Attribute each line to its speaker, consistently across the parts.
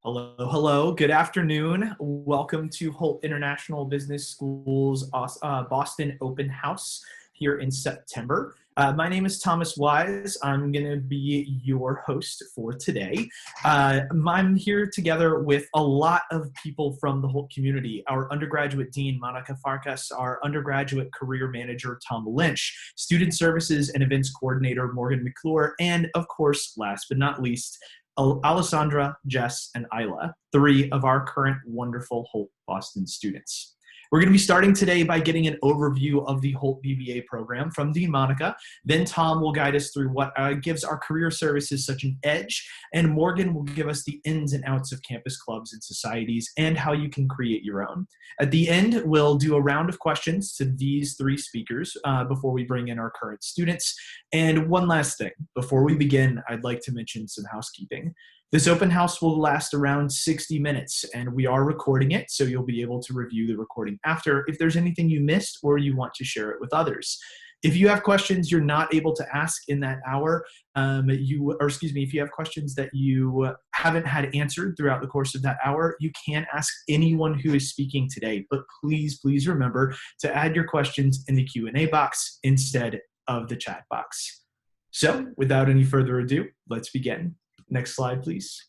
Speaker 1: Hello, hello. Good afternoon. Welcome to Hult International Business School's Boston Open House here in September. My name is Thomas Wise. I'm going to be your host for today. I'm here together with a lot of people from the Hult community. Our undergraduate dean, Monica Farkas, our undergraduate career manager, Tom Lynch, student services and events coordinator, Morgan McClure, and of course, last but not least, Alessandra, Jess, and Isla, three of our current wonderful Hult Boston students. We're going to be starting today by getting an overview of the Hult BBA program from Dean Monica. Then Tom will guide us through what gives our career services such an edge, and Morgan will give us the ins and outs of campus clubs and societies and how you can create your own. At the end, we'll do a round of questions to these three speakers before we bring in our current students. And one last thing, before we begin, I'd like to mention some housekeeping. This open house will last around 60 minutes, and we are recording it, so you'll be able to review the recording after if there's anything you missed or you want to share it with others. If you have questions you're not able to ask in that hour, if you have questions that you haven't had answered throughout the course of that hour, you can ask anyone who is speaking today. But please, please remember to add your questions in the Q&A box instead of the chat box. So, without any further ado, let's begin. Next slide, please.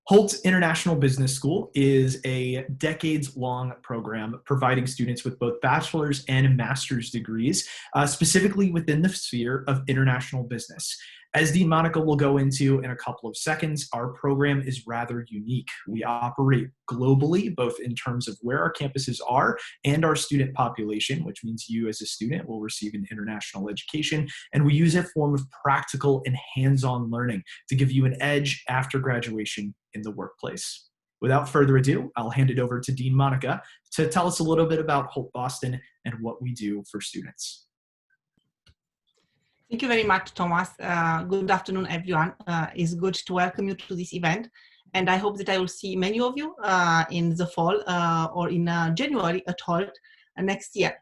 Speaker 1: Hult International Business School is a decades-long program providing students with both bachelor's and master's degrees, specifically within the sphere of international business. As Dean Monica will go into in a couple of seconds, our program is rather unique. We operate globally, both in terms of where our campuses are and our student population, which means you as a student will receive an international education, and we use a form of practical and hands-on learning to give you an edge after graduation in the workplace. Without further ado, I'll hand it over to Dean Monica to tell us a little bit about Hult Boston and what we do for students.
Speaker 2: Thank you very much, Thomas. Good afternoon, everyone. It's good to welcome you to this event. And I hope that I will see many of you in the fall or in January at Hult next year.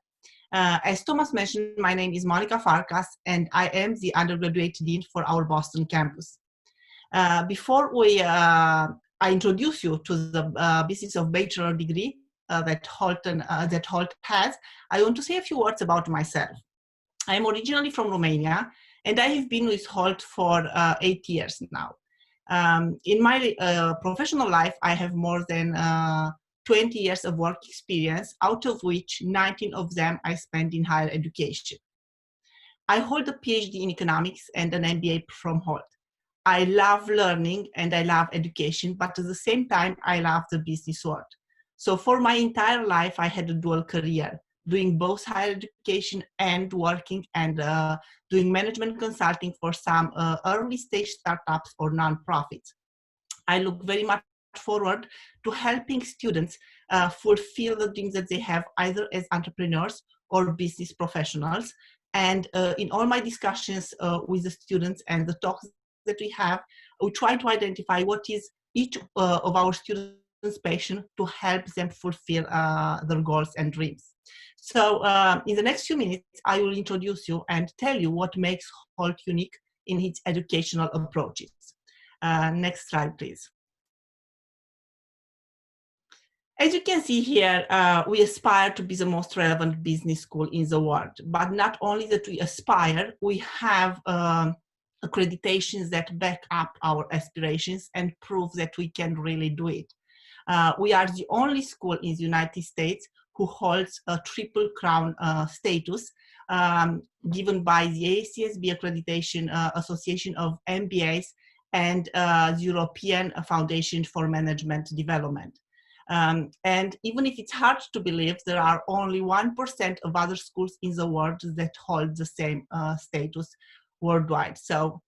Speaker 2: As Thomas mentioned, my name is Monica Farkas, and I am the undergraduate dean for our Boston campus. Before I introduce you to the business of bachelor degree that Hult has, I want to say a few words about myself. I'm originally from Romania, and I have been with Hult for 8 years now. In my professional life, I have more than 20 years of work experience, out of which 19 of them I spent in higher education. I hold a PhD in economics and an MBA from Hult. I love learning and I love education, but at the same time, I love the business world. So for my entire life, I had a dual career, doing both higher education and working and doing management consulting for some early stage startups or nonprofits. I look very much forward to helping students fulfill the dreams that they have either as entrepreneurs or business professionals. And in all my discussions with the students and the talks that we have, we try to identify what is each of our students' passion to help them fulfill their goals and dreams. So in the next few minutes, I will introduce you and tell you what makes Hult unique in its educational approaches. Next slide, please. As you can see here, we aspire to be the most relevant business school in the world. But not only that we aspire, we have accreditations that back up our aspirations and prove that we can really do it. We are the only school in the United States who holds a Triple Crown status given by the ACSB Accreditation Association of MBAs and the European Foundation for Management Development. And even if it's hard to believe, there are only 1% of other schools in the world that hold the same status worldwide. So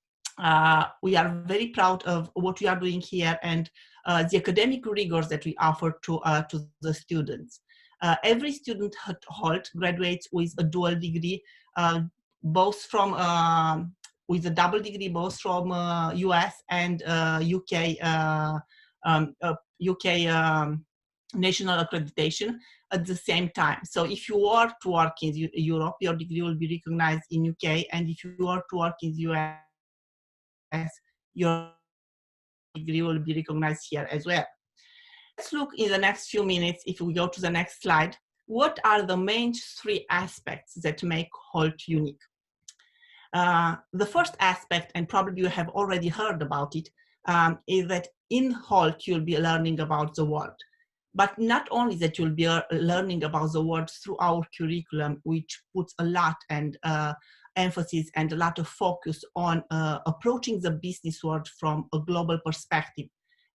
Speaker 2: we are very proud of what we are doing here and the academic rigors that we offer to the students. Every student at Hult graduates with a dual degree, both from with a double degree, both from US and UK national accreditation at the same time. So if you are to work in Europe, your degree will be recognized in UK, and if you are to work in the US, your degree will be recognized here as well. Let's look in the next few minutes, if we go to the next slide, what are the main three aspects that make Hult unique? The first aspect, and probably you have already heard about it, is that in Hult you'll be learning about the world. But not only that, you'll be learning about the world through our curriculum, which puts a lot and emphasis and a lot of focus on approaching the business world from a global perspective.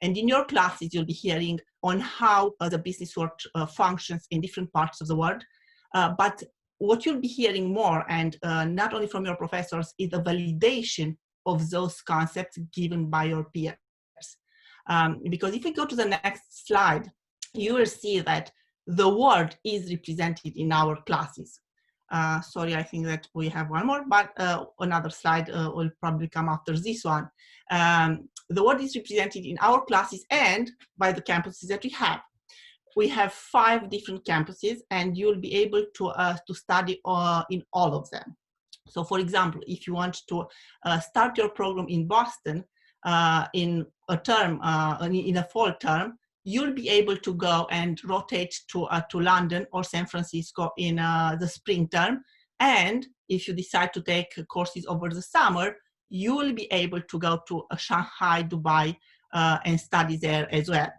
Speaker 2: And in your classes, you'll be hearing on how the business world functions in different parts of the world. But what you'll be hearing more, and not only from your professors, is the validation of those concepts given by your peers. Because if we go to the next slide, you will see that the world is represented in our classes. Sorry, I think that we have one more, but another slide will probably come after this one. The world is represented in our classes and by the campuses that we have. We have 5 different campuses, and you'll be able to study in all of them. So for example, if you want to start your program in Boston in a term, in a fall term, you'll be able to go and rotate to London or San Francisco in the spring term. And if you decide to take courses over the summer, you will be able to go to Shanghai, Dubai, and study there as well.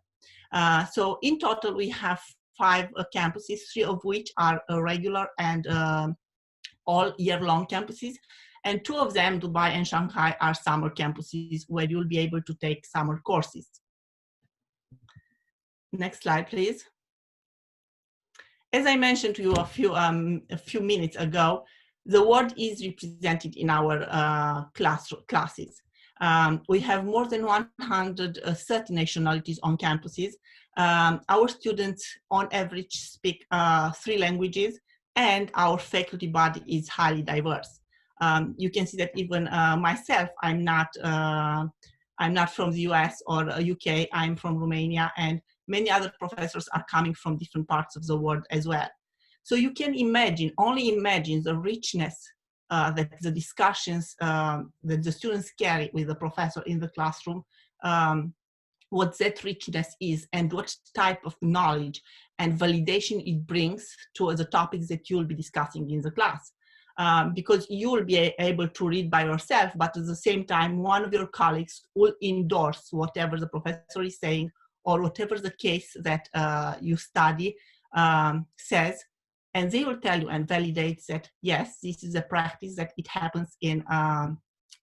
Speaker 2: So in total, we have 5 campuses, 3 of which are regular and all year-long campuses. And 2 of them, Dubai and Shanghai, are summer campuses where you'll be able to take summer courses. Next slide, please. As I mentioned to you a few minutes ago, the world is represented in our classes. We have more than 130 nationalities on campuses. Our students on average speak 3 languages, and our faculty body is highly diverse. You can see that even myself, I'm not from the US or UK, I'm from Romania, and many other professors are coming from different parts of the world as well. So you can imagine, only imagine the richness that the discussions that the students carry with the professor in the classroom, what that richness is, and what type of knowledge and validation it brings to the topics that you'll be discussing in the class. Because you will be able to read by yourself, but at the same time, one of your colleagues will endorse whatever the professor is saying, or whatever the case that you study says, and they will tell you and validate that, yes, this is a practice, that it happens in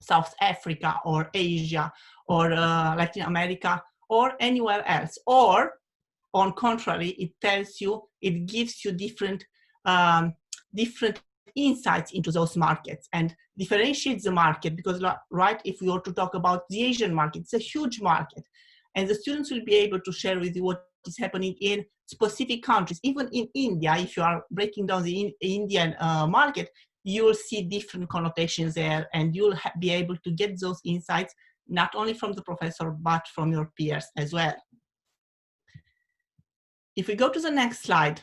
Speaker 2: South Africa or Asia or Latin America or anywhere else. Or on contrary, it tells you, it gives you different insights into those markets and differentiates the market, because right, if we were to talk about the Asian market, it's a huge market. And the students will be able to share with you what is happening in specific countries. Even in India, if you are breaking down the Indian market, you will see different connotations there, and you'll be able to get those insights not only from the professor, but from your peers as well. If we go to the next slide,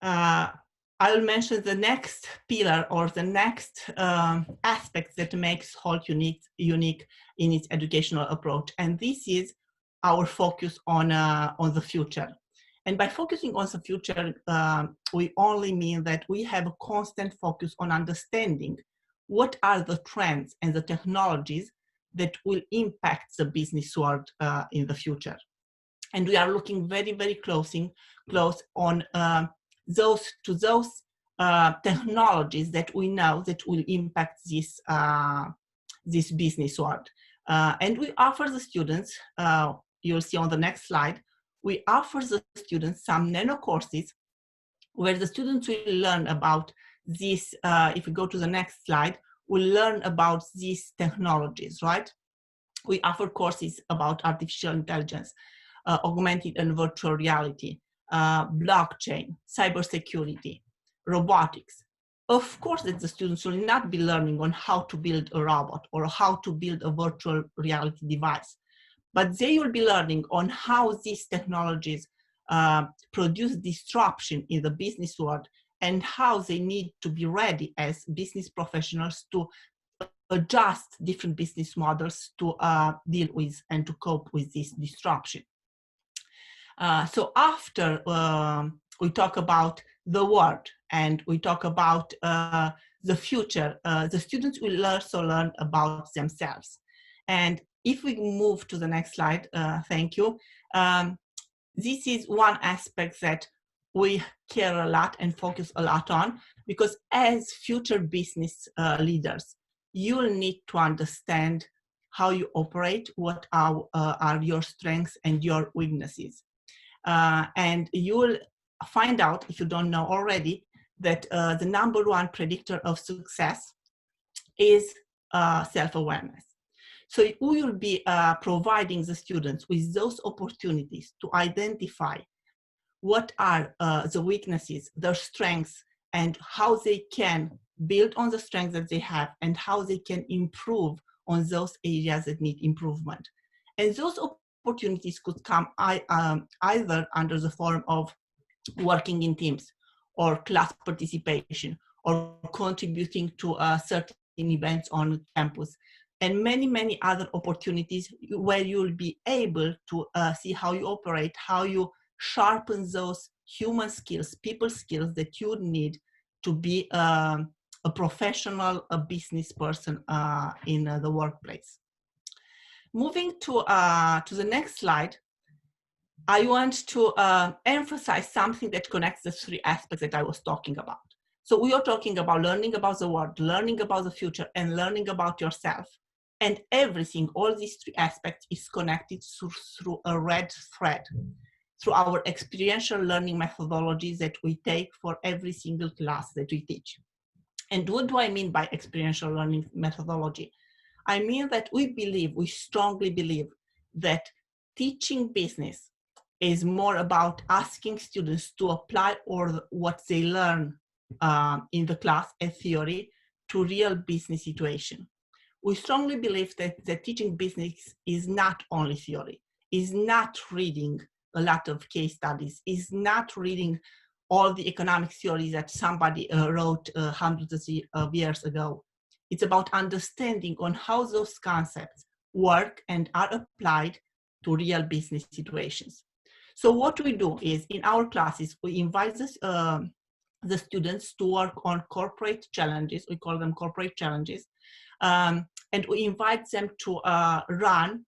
Speaker 2: I will mention the next pillar, or the next aspect that makes Hult unique in its educational approach. And this is our focus on the future. And by focusing on the future, we only mean that we have a constant focus on understanding what are the trends and the technologies that will impact the business world in the future. And we are looking very, very close on those technologies that we know that will impact this business world. And we offer the students, you'll see on the next slide, we offer the students some nano courses where the students will learn about this. If we go to the next slide, we'll learn about these technologies, right? We offer courses about artificial intelligence, augmented and virtual reality, blockchain, cybersecurity, robotics. Of course that the students will not be learning on how to build a robot or how to build a virtual reality device, but they will be learning on how these technologies produce disruption in the business world, and how they need to be ready as business professionals to adjust different business models to deal with and to cope with this disruption. So after we talk about the world and we talk about the future, the students will also learn about themselves. And if we move to the next slide, thank you. This is one aspect that we care a lot and focus a lot on, because as future business leaders, you'll need to understand how you operate, what are your strengths and your weaknesses. And you will find out, if you don't know already, that the number one predictor of success is self-awareness. So we will be providing the students with those opportunities to identify what are the weaknesses, their strengths, and how they can build on the strengths that they have and how they can improve on those areas that need improvement. And those opportunities could come either under the form of working in teams or class participation or contributing to certain events on campus, and many, many other opportunities where you'll be able to see how you operate, how you sharpen those human skills, people skills that you need to be a professional, a business person in the workplace. Moving to the next slide, I want to emphasize something that connects the three aspects that I was talking about. So we are talking about learning about the world, learning about the future, and learning about yourself. And everything, all these three aspects is connected through a red thread, through our experiential learning methodologies that we take for every single class that we teach. And what do I mean by experiential learning methodology? I mean that we strongly believe that teaching business is more about asking students to apply what they learn in the class as theory to real business situation. We strongly believe that teaching business is not only theory, is not reading a lot of case studies, is not reading all the economic theories that somebody wrote hundreds of years ago. It's about understanding on how those concepts work and are applied to real business situations. So what we do is, in our classes, we invite the students to work on corporate challenges. We call them corporate challenges. And we invite them to run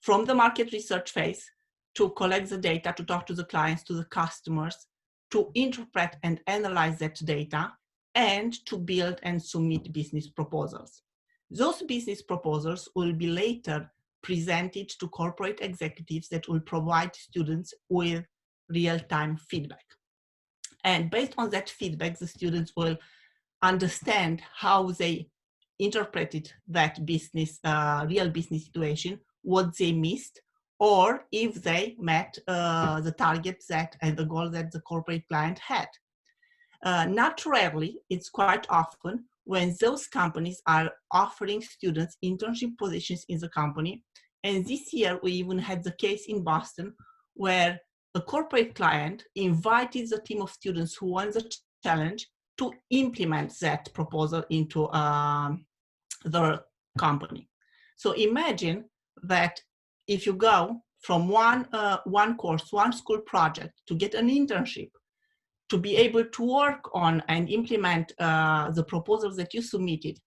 Speaker 2: from the market research phase, to collect the data, to talk to the clients, to the customers, to interpret and analyze that data, and to build and submit business proposals. Those business proposals will be later presented to corporate executives that will provide students with real-time feedback. And based on that feedback, the students will understand how they interpreted that business, real business situation, what they missed, or if they met the targets and the goal that the corporate client had. Not rarely, it's quite often, when those companies are offering students internship positions in the company. And this year, we even had the case in Boston where a corporate client invited the team of students who won the challenge to implement that proposal into the company. So imagine that if you go from one course, one school project, to get an internship, to be able to work on and implement the proposals that you submitted,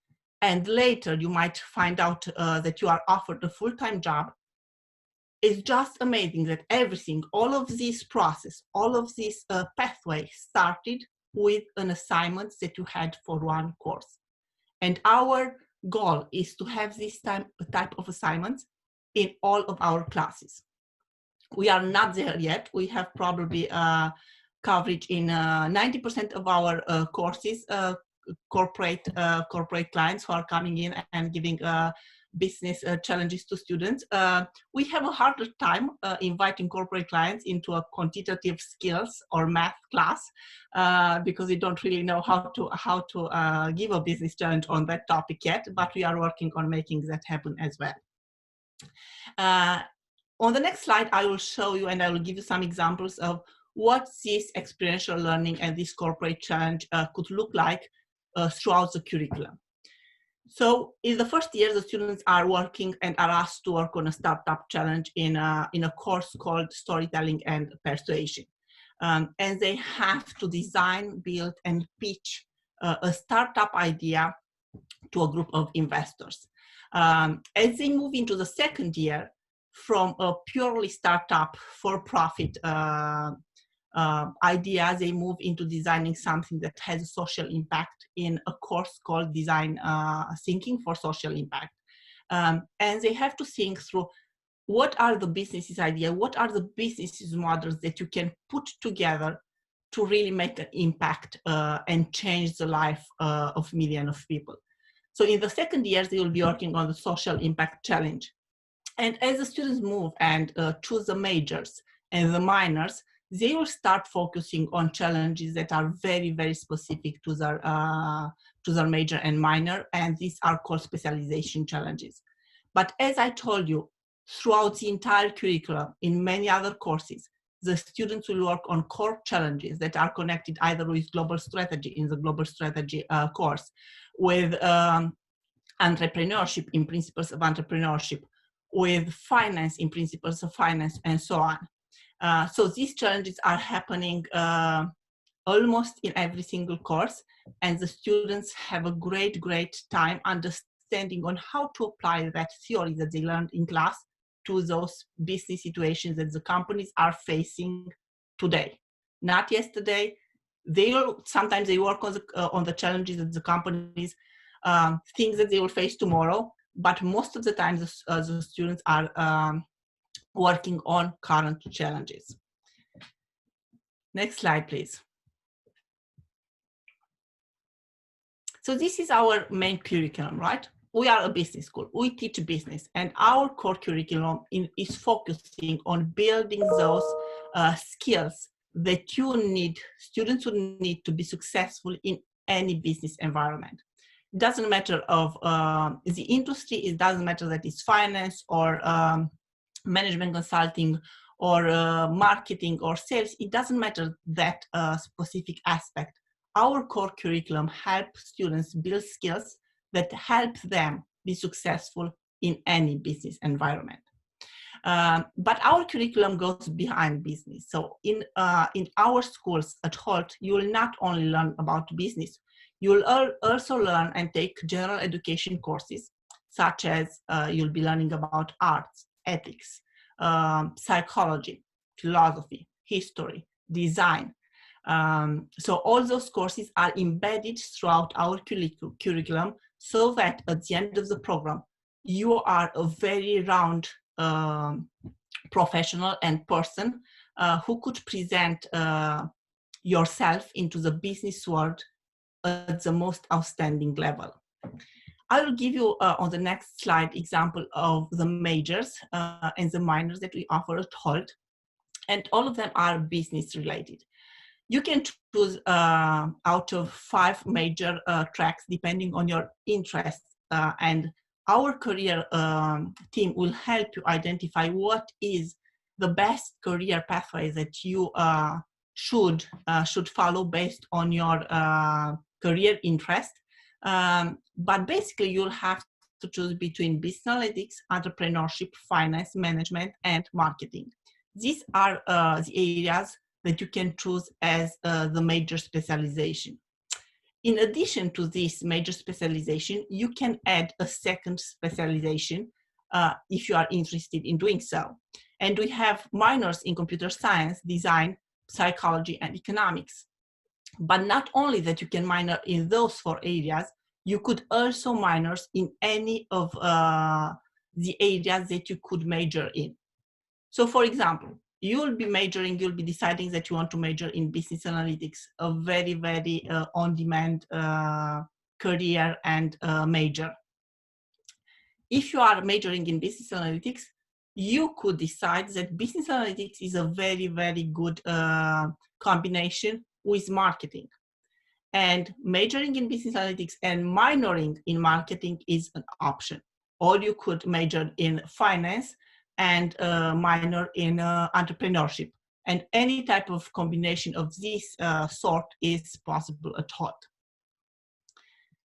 Speaker 2: and later you might find out that you are offered a full-time job. It's just amazing that everything, all of this process, all of this pathway started with an assignment that you had for one course. And our goal is to have this type of assignments in all of our classes. We are not there yet. We have probably coverage in 90% of our courses, corporate clients who are coming in and giving business challenges to students. We have a harder time inviting corporate clients into a quantitative skills or math class because we don't really know how to give a business challenge on that topic yet, but we are working on making that happen as well. On the next slide, I will show you and I will give you some examples of what this experiential learning and this corporate challenge could look like throughout the curriculum. So in the first year, the students are working and are asked to work on a startup challenge in a course called Storytelling and Persuasion. And they have to design, build, and pitch a startup idea to a group of investors. As they move into the second year, from a purely startup for-profit idea, they move into designing something that has a social impact in a course called Design Thinking for Social Impact. And they have to think through what are the business ideas, what are the business models that you can put together to really make an impact and change the life of millions of people. So in the second year, they will be working on the social impact challenge. And as the students move and choose the majors and the minors, they will start focusing on challenges that are very, very specific to their major and minor, and these are called specialization challenges. But as I told you, throughout the entire curriculum, in many other courses, the students will work on core challenges that are connected either with global strategy in the global strategy course, with entrepreneurship in principles of entrepreneurship, with finance in principles of finance, and so on. So these challenges are happening almost in every single course, and the students have a great time understanding on how to apply that theory that they learned in class to those business situations that the companies are facing today, not yesterday. Sometimes they work on the challenges that the companies things that they will face tomorrow, but most of the time the students are working on current challenges. Next slide, please. So this is our main curriculum, right? We are a business school. We teach business, and our core curriculum is focusing on building those skills that students would need to be successful in any business environment. It doesn't matter of the industry. It doesn't matter that it's finance or management consulting or marketing or sales. It doesn't matter that specific aspect. Our core curriculum helps students build skills that help them be successful in any business environment. But our curriculum goes behind business. So in our schools at Hult, you will not only learn about business, you will also learn and take general education courses, such as you'll be learning about arts, ethics, psychology, philosophy, history, design. So all those courses are embedded throughout our curriculum, so that at the end of the program, you are a very round professional and person who could present yourself into the business world at the most outstanding level. I will give you on the next slide example of the majors and the minors that we offer at Hult, and all of them are business related. You can choose out of 5 major tracks depending on your interests, and our career team will help you identify what is the best career pathway that you should follow based on your career interest. But basically, you'll have to choose between business analytics, entrepreneurship, finance, management, and marketing. These are the areas that you can choose as the major specialization. In addition to this major specialization, you can add a second specialization if you are interested in doing so. And we have minors in computer science, design, psychology, and economics. But not only that you can minor in those 4 areas, you could also minor in any of the areas that you could major in. So for example, you'll be deciding that you want to major in business analytics, a very, very on-demand career and major. If you are majoring in business analytics, you could decide that business analytics is a very, very good combination with marketing. And majoring in business analytics and minoring in marketing is an option. Or you could major in finance and minor in entrepreneurship. And any type of combination of this sort is possible at Hult.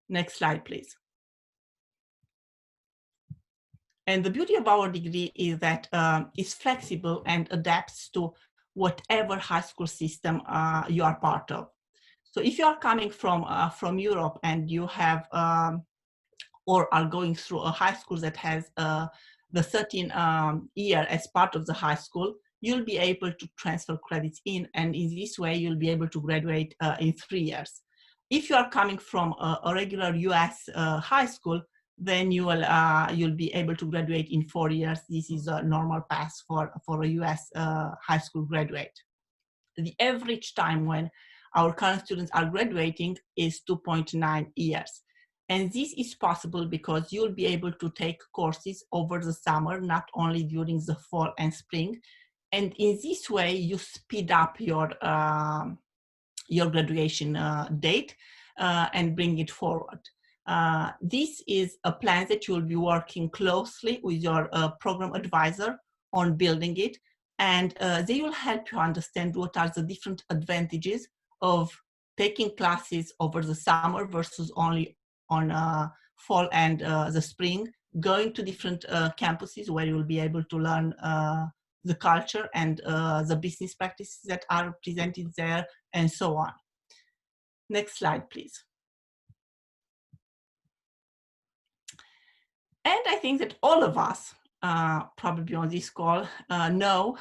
Speaker 2: Next slide, please. And the beauty of our degree is that it's flexible and adapts to whatever high school system you are part of. So if you are coming from Europe and you have or are going through a high school that has the 13 year as part of the high school, you'll be able to transfer credits in, and in this way you'll be able to graduate in 3 years. If you are coming from a regular US high school, then you'll be able to graduate in 4 years. This is a normal path for a US high school graduate. The average time when our current students are graduating is 2.9 years. And this is possible because you'll be able to take courses over the summer, not only during the fall and spring. And in this way, you speed up your graduation date and bring it forward. This is a plan that you'll be working closely with your program advisor on building it, and they will help you understand what are the different advantages of taking classes over the summer versus only on fall and the spring, going to different campuses where you will be able to learn the culture and the business practices that are presented there, and so on. Next slide, please. And I think that all of us, probably on this call, know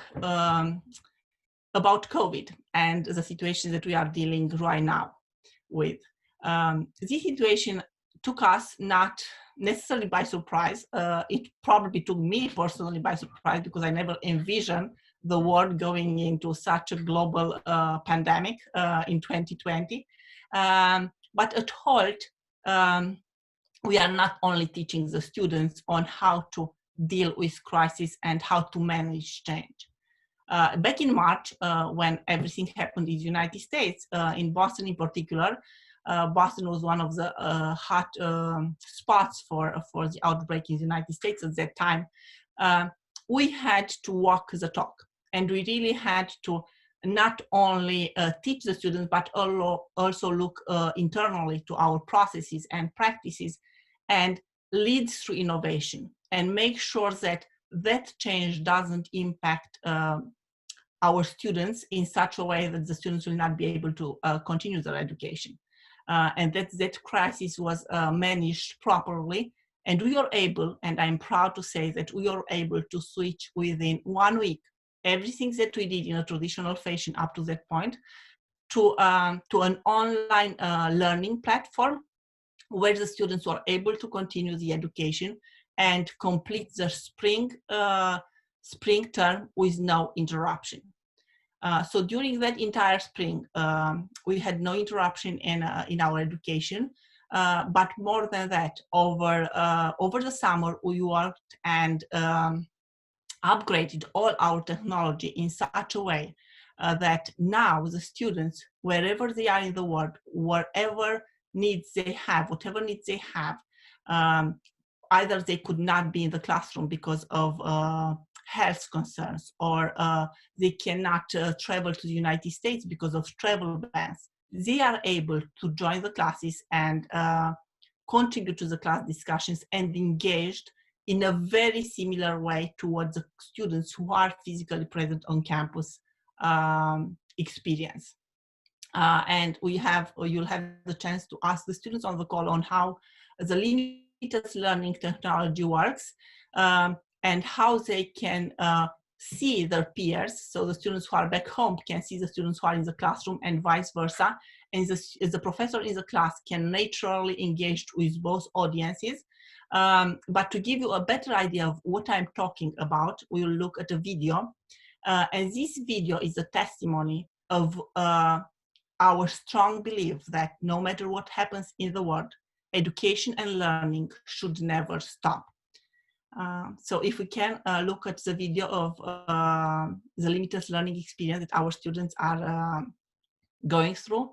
Speaker 2: about COVID and the situation that we are dealing right now with. This situation took us not necessarily by surprise. It probably took me personally by surprise because I never envisioned the world going into such a global pandemic in 2020. But at Hult, we are not only teaching the students on how to deal with crisis and how to manage change. Back in March, when everything happened in the United States, in Boston in particular, Boston was one of the hot spots for the outbreak in the United States at that time. We had to walk the talk, and we really had to not only teach the students, but also look internally to our processes and practices and lead through innovation and make sure that that change doesn't impact our students in such a way that the students will not be able to continue their education. And that crisis was managed properly, and we are able, and I'm proud to say that we are able to switch within 1 week everything that we did in a traditional fashion up to that point to an online learning platform where the students were able to continue the education and complete the spring term with no interruption. So during that entire spring, we had no interruption in our education. But more than that, over the summer, we worked and upgraded all our technology in such a way that now the students, wherever they are in the world, whatever needs they have, either they could not be in the classroom because of health concerns, or they cannot travel to the United States because of travel bans, they are able to join the classes and contribute to the class discussions and engaged in a very similar way towards the students who are physically present on campus experience. And you'll have the chance to ask the students on the call on how the limitless learning technology works, and how they can see their peers. So the students who are back home can see the students who are in the classroom and vice versa. And the professor in the class can naturally engage with both audiences. But to give you a better idea of what I'm talking about, we will look at a video. And this video is a testimony of our strong belief that no matter what happens in the world, education and learning should never stop. So if we can look at the video of the limitless learning experience that our students are going through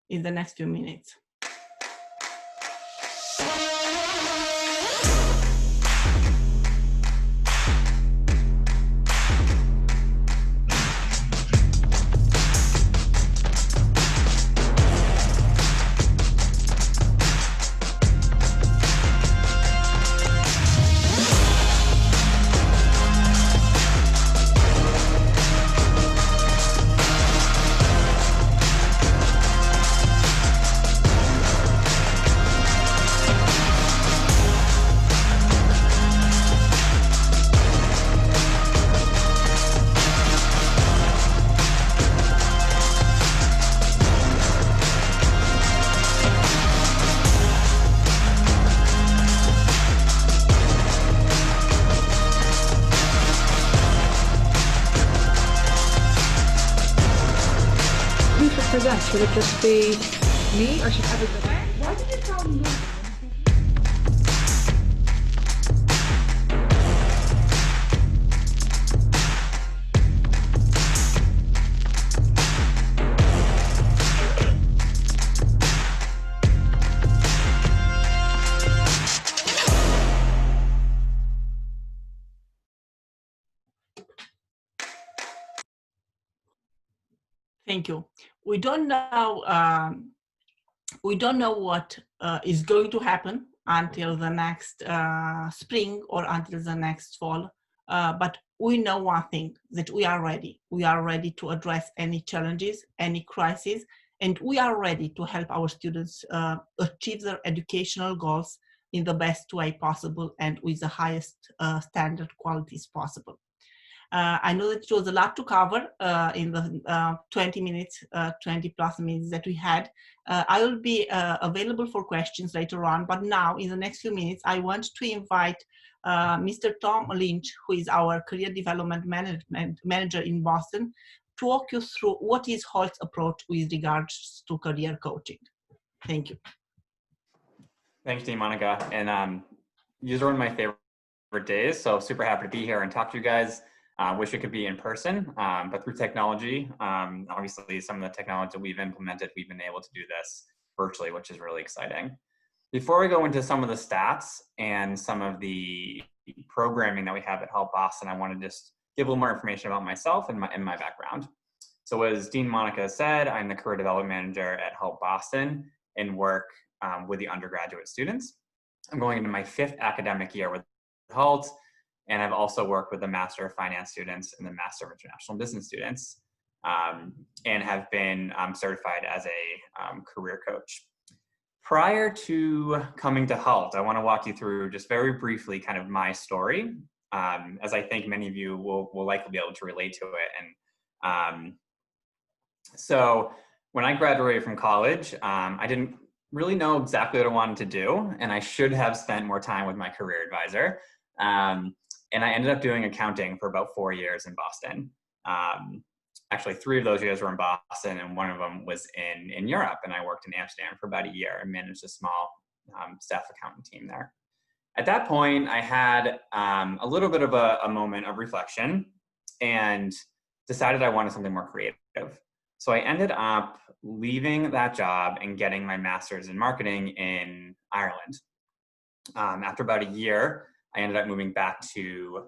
Speaker 2: in the next few minutes.
Speaker 3: Should it just be me or should everybody? Why did it sound no?
Speaker 2: Thank you. We don't know. We don't know what is going to happen until the next spring or until the next fall. But we know one thing, that we are ready. We are ready to address any challenges, any crises, and we are ready to help our students achieve their educational goals in the best way possible and with the highest standard qualities possible. I know that it was a lot to cover in the 20 minutes, 20 plus minutes that we had. I will be available for questions later on, but now in the next few minutes, I want to invite Mr. Tom Lynch, who is our Career Development Manager in Boston, to walk you through what is Hult's approach with regards to career coaching. Thank you.
Speaker 4: Thanks, Dean Monica. And these are one of my favorite days, so super happy to be here and talk to you guys. Wish it could be in person, but through technology, obviously some of the technology that we've implemented, we've been able to do this virtually, which is really exciting. Before we go into some of the stats and some of the programming that we have at Hult Boston, I want to just give a little more information about myself and my background. So as Dean Monica said, I'm the Career Development Manager at Hult Boston and work with the undergraduate students. I'm going into my 5th academic year with Hult. And I've also worked with the Master of Finance students and the Master of International Business students, and have been certified as a career coach. Prior to coming to Hult, I want to walk you through just very briefly kind of my story, as I think many of you will likely be able to relate to it. And so when I graduated from college, I didn't really know exactly what I wanted to do, and I should have spent more time with my career advisor. And I ended up doing accounting for about 4 years in Boston. Actually, 3 of those years were in Boston, and one of them was in Europe. And I worked in Amsterdam for about a year and managed a small staff accountant team there. At that point, I had a little bit of a moment of reflection and decided I wanted something more creative. So I ended up leaving that job and getting my master's in marketing in Ireland. After about a year, I ended up moving back to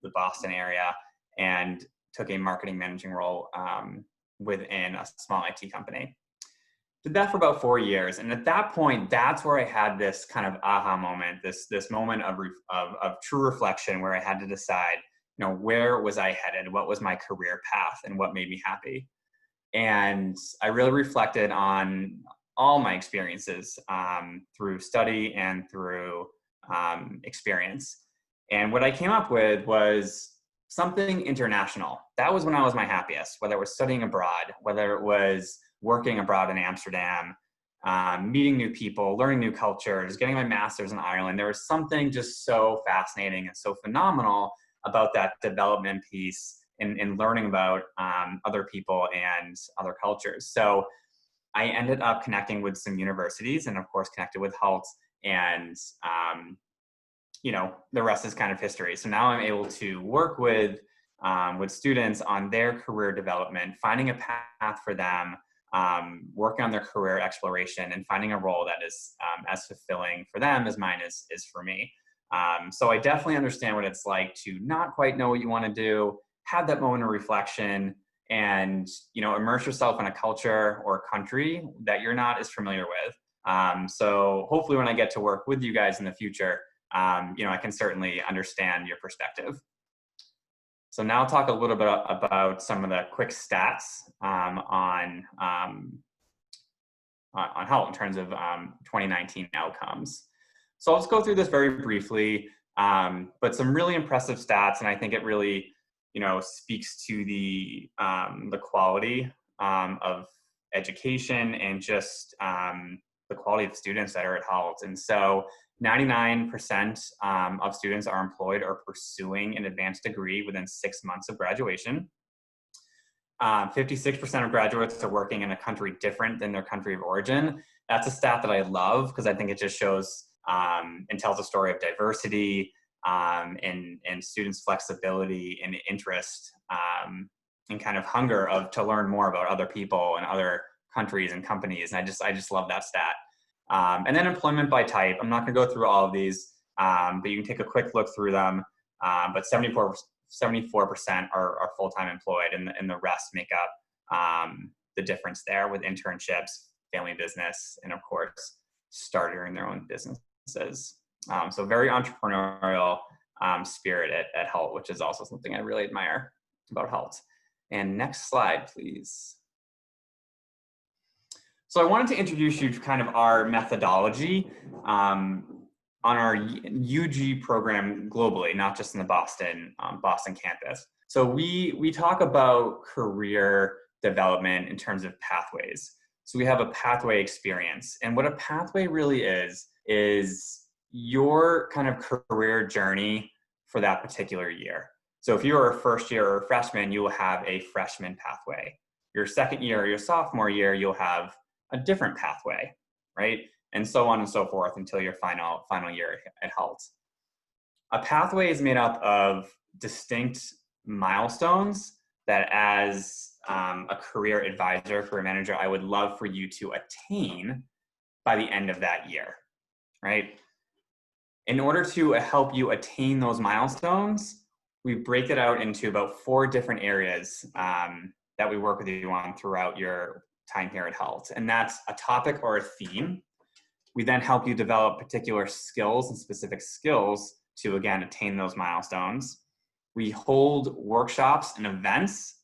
Speaker 4: the Boston area and took a marketing managing role within a small IT company. Did that for about 4 years. And at that point, that's where I had this kind of aha moment, this moment of true reflection where I had to decide, where was I headed? What was my career path and what made me happy? And I really reflected on all my experiences through study and through experience. And what I came up with was something international. That was when I was my happiest, whether it was studying abroad, whether it was working abroad in Amsterdam, meeting new people, learning new cultures, getting my master's in Ireland. There was something just so fascinating and so phenomenal about that development piece and learning about other people and other cultures. So I ended up connecting with some universities and of course connected with Hult. And, the rest is kind of history. So now I'm able to work with students on their career development, finding a path for them, working on their career exploration and finding a role that is as fulfilling for them as mine is for me. So I definitely understand what it's like to not quite know what you want to do, have that moment of reflection, and immerse yourself in a culture or country that you're not as familiar with. So hopefully when I get to work with you guys in the future, I can certainly understand your perspective. So now I'll talk a little bit about some of the quick stats on Hult in terms of 2019 outcomes. So I'll just go through this very briefly, but some really impressive stats, and I think it really speaks to the quality of education and just the quality of students that are at Hult. And so 99% of students are employed or pursuing an advanced degree within 6 months of graduation. 56% of graduates are working in a country different than their country of origin. That's a stat that I love because I think it just shows and tells a story of diversity and students' flexibility and interest and kind of hunger to learn more about other people and other countries and companies. And I just love that stat. And then employment by type. I'm not going to go through all of these, but you can take a quick look through them. But 74% are full-time employed, and the rest make up the difference there with internships, family business, and of course, starting their own businesses. So very entrepreneurial spirit at Hult, which is also something I really admire about Hult. And next slide, please. So I wanted to introduce you to kind of our methodology on our UG program globally, not just in the Boston campus. So we talk about career development in terms of pathways. So we have a pathway experience. And what a pathway really is your kind of career journey for that particular year. So if you're a first year or a freshman, you will have a freshman pathway. Your second year or your sophomore year, you'll have a different pathway, right? And so on and so forth until your final year at Hult. A pathway is made up of distinct milestones that as a career advisor, career manager, I would love for you to attain by the end of that year, right? In order to help you attain those milestones, we break it out into about 4 different areas that we work with you on throughout your time here at Hult. And that's a topic or a theme. We then help you develop particular skills and specific skills to, again, attain those milestones. We hold workshops and events,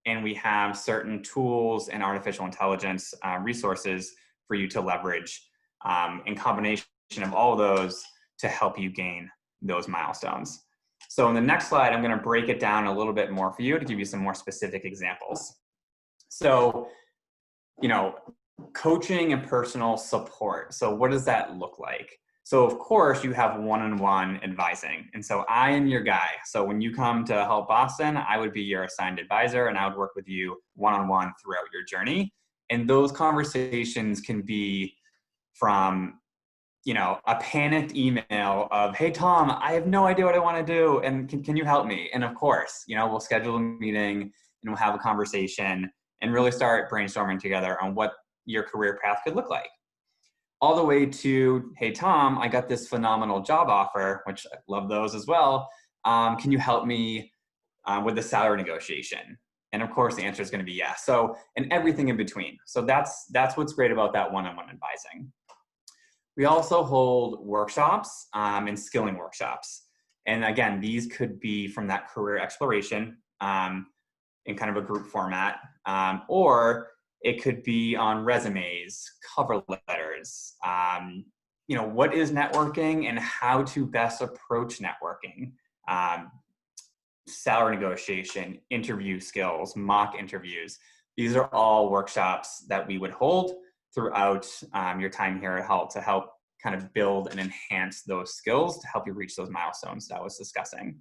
Speaker 4: and we have certain tools and artificial intelligence resources for you to leverage in combination of all of those to help you gain those milestones. So in the next slide, I'm going to break it down a little bit more for you to give you some more specific examples. So, coaching and personal support. So what does that look like? So of course you have one-on-one advising. And so I am your guy. So when you come to Hult Boston, I would be your assigned advisor and I would work with you one-on-one throughout your journey. And those conversations can be from, a panicked email of, hey, Tom, I have no idea what I want to do. And can you help me? And of course, we'll schedule a meeting and we'll have a conversation and really start brainstorming together on what your career path could look like. All the way to, hey, Tom, I got this phenomenal job offer, which I love those as well. Can you help me with the salary negotiation? And of course, the answer is going to be yes. So, and everything in between. So that's what's great about that one-on-one advising. We also hold workshops and skilling workshops. And again, these could be from that career exploration in kind of a group format, or it could be on resumes, cover letters, what is networking and how to best approach networking, salary negotiation, interview skills, mock interviews. These are all workshops that we would hold throughout your time here at Hult to help kind of build and enhance those skills to help you reach those milestones that I was discussing.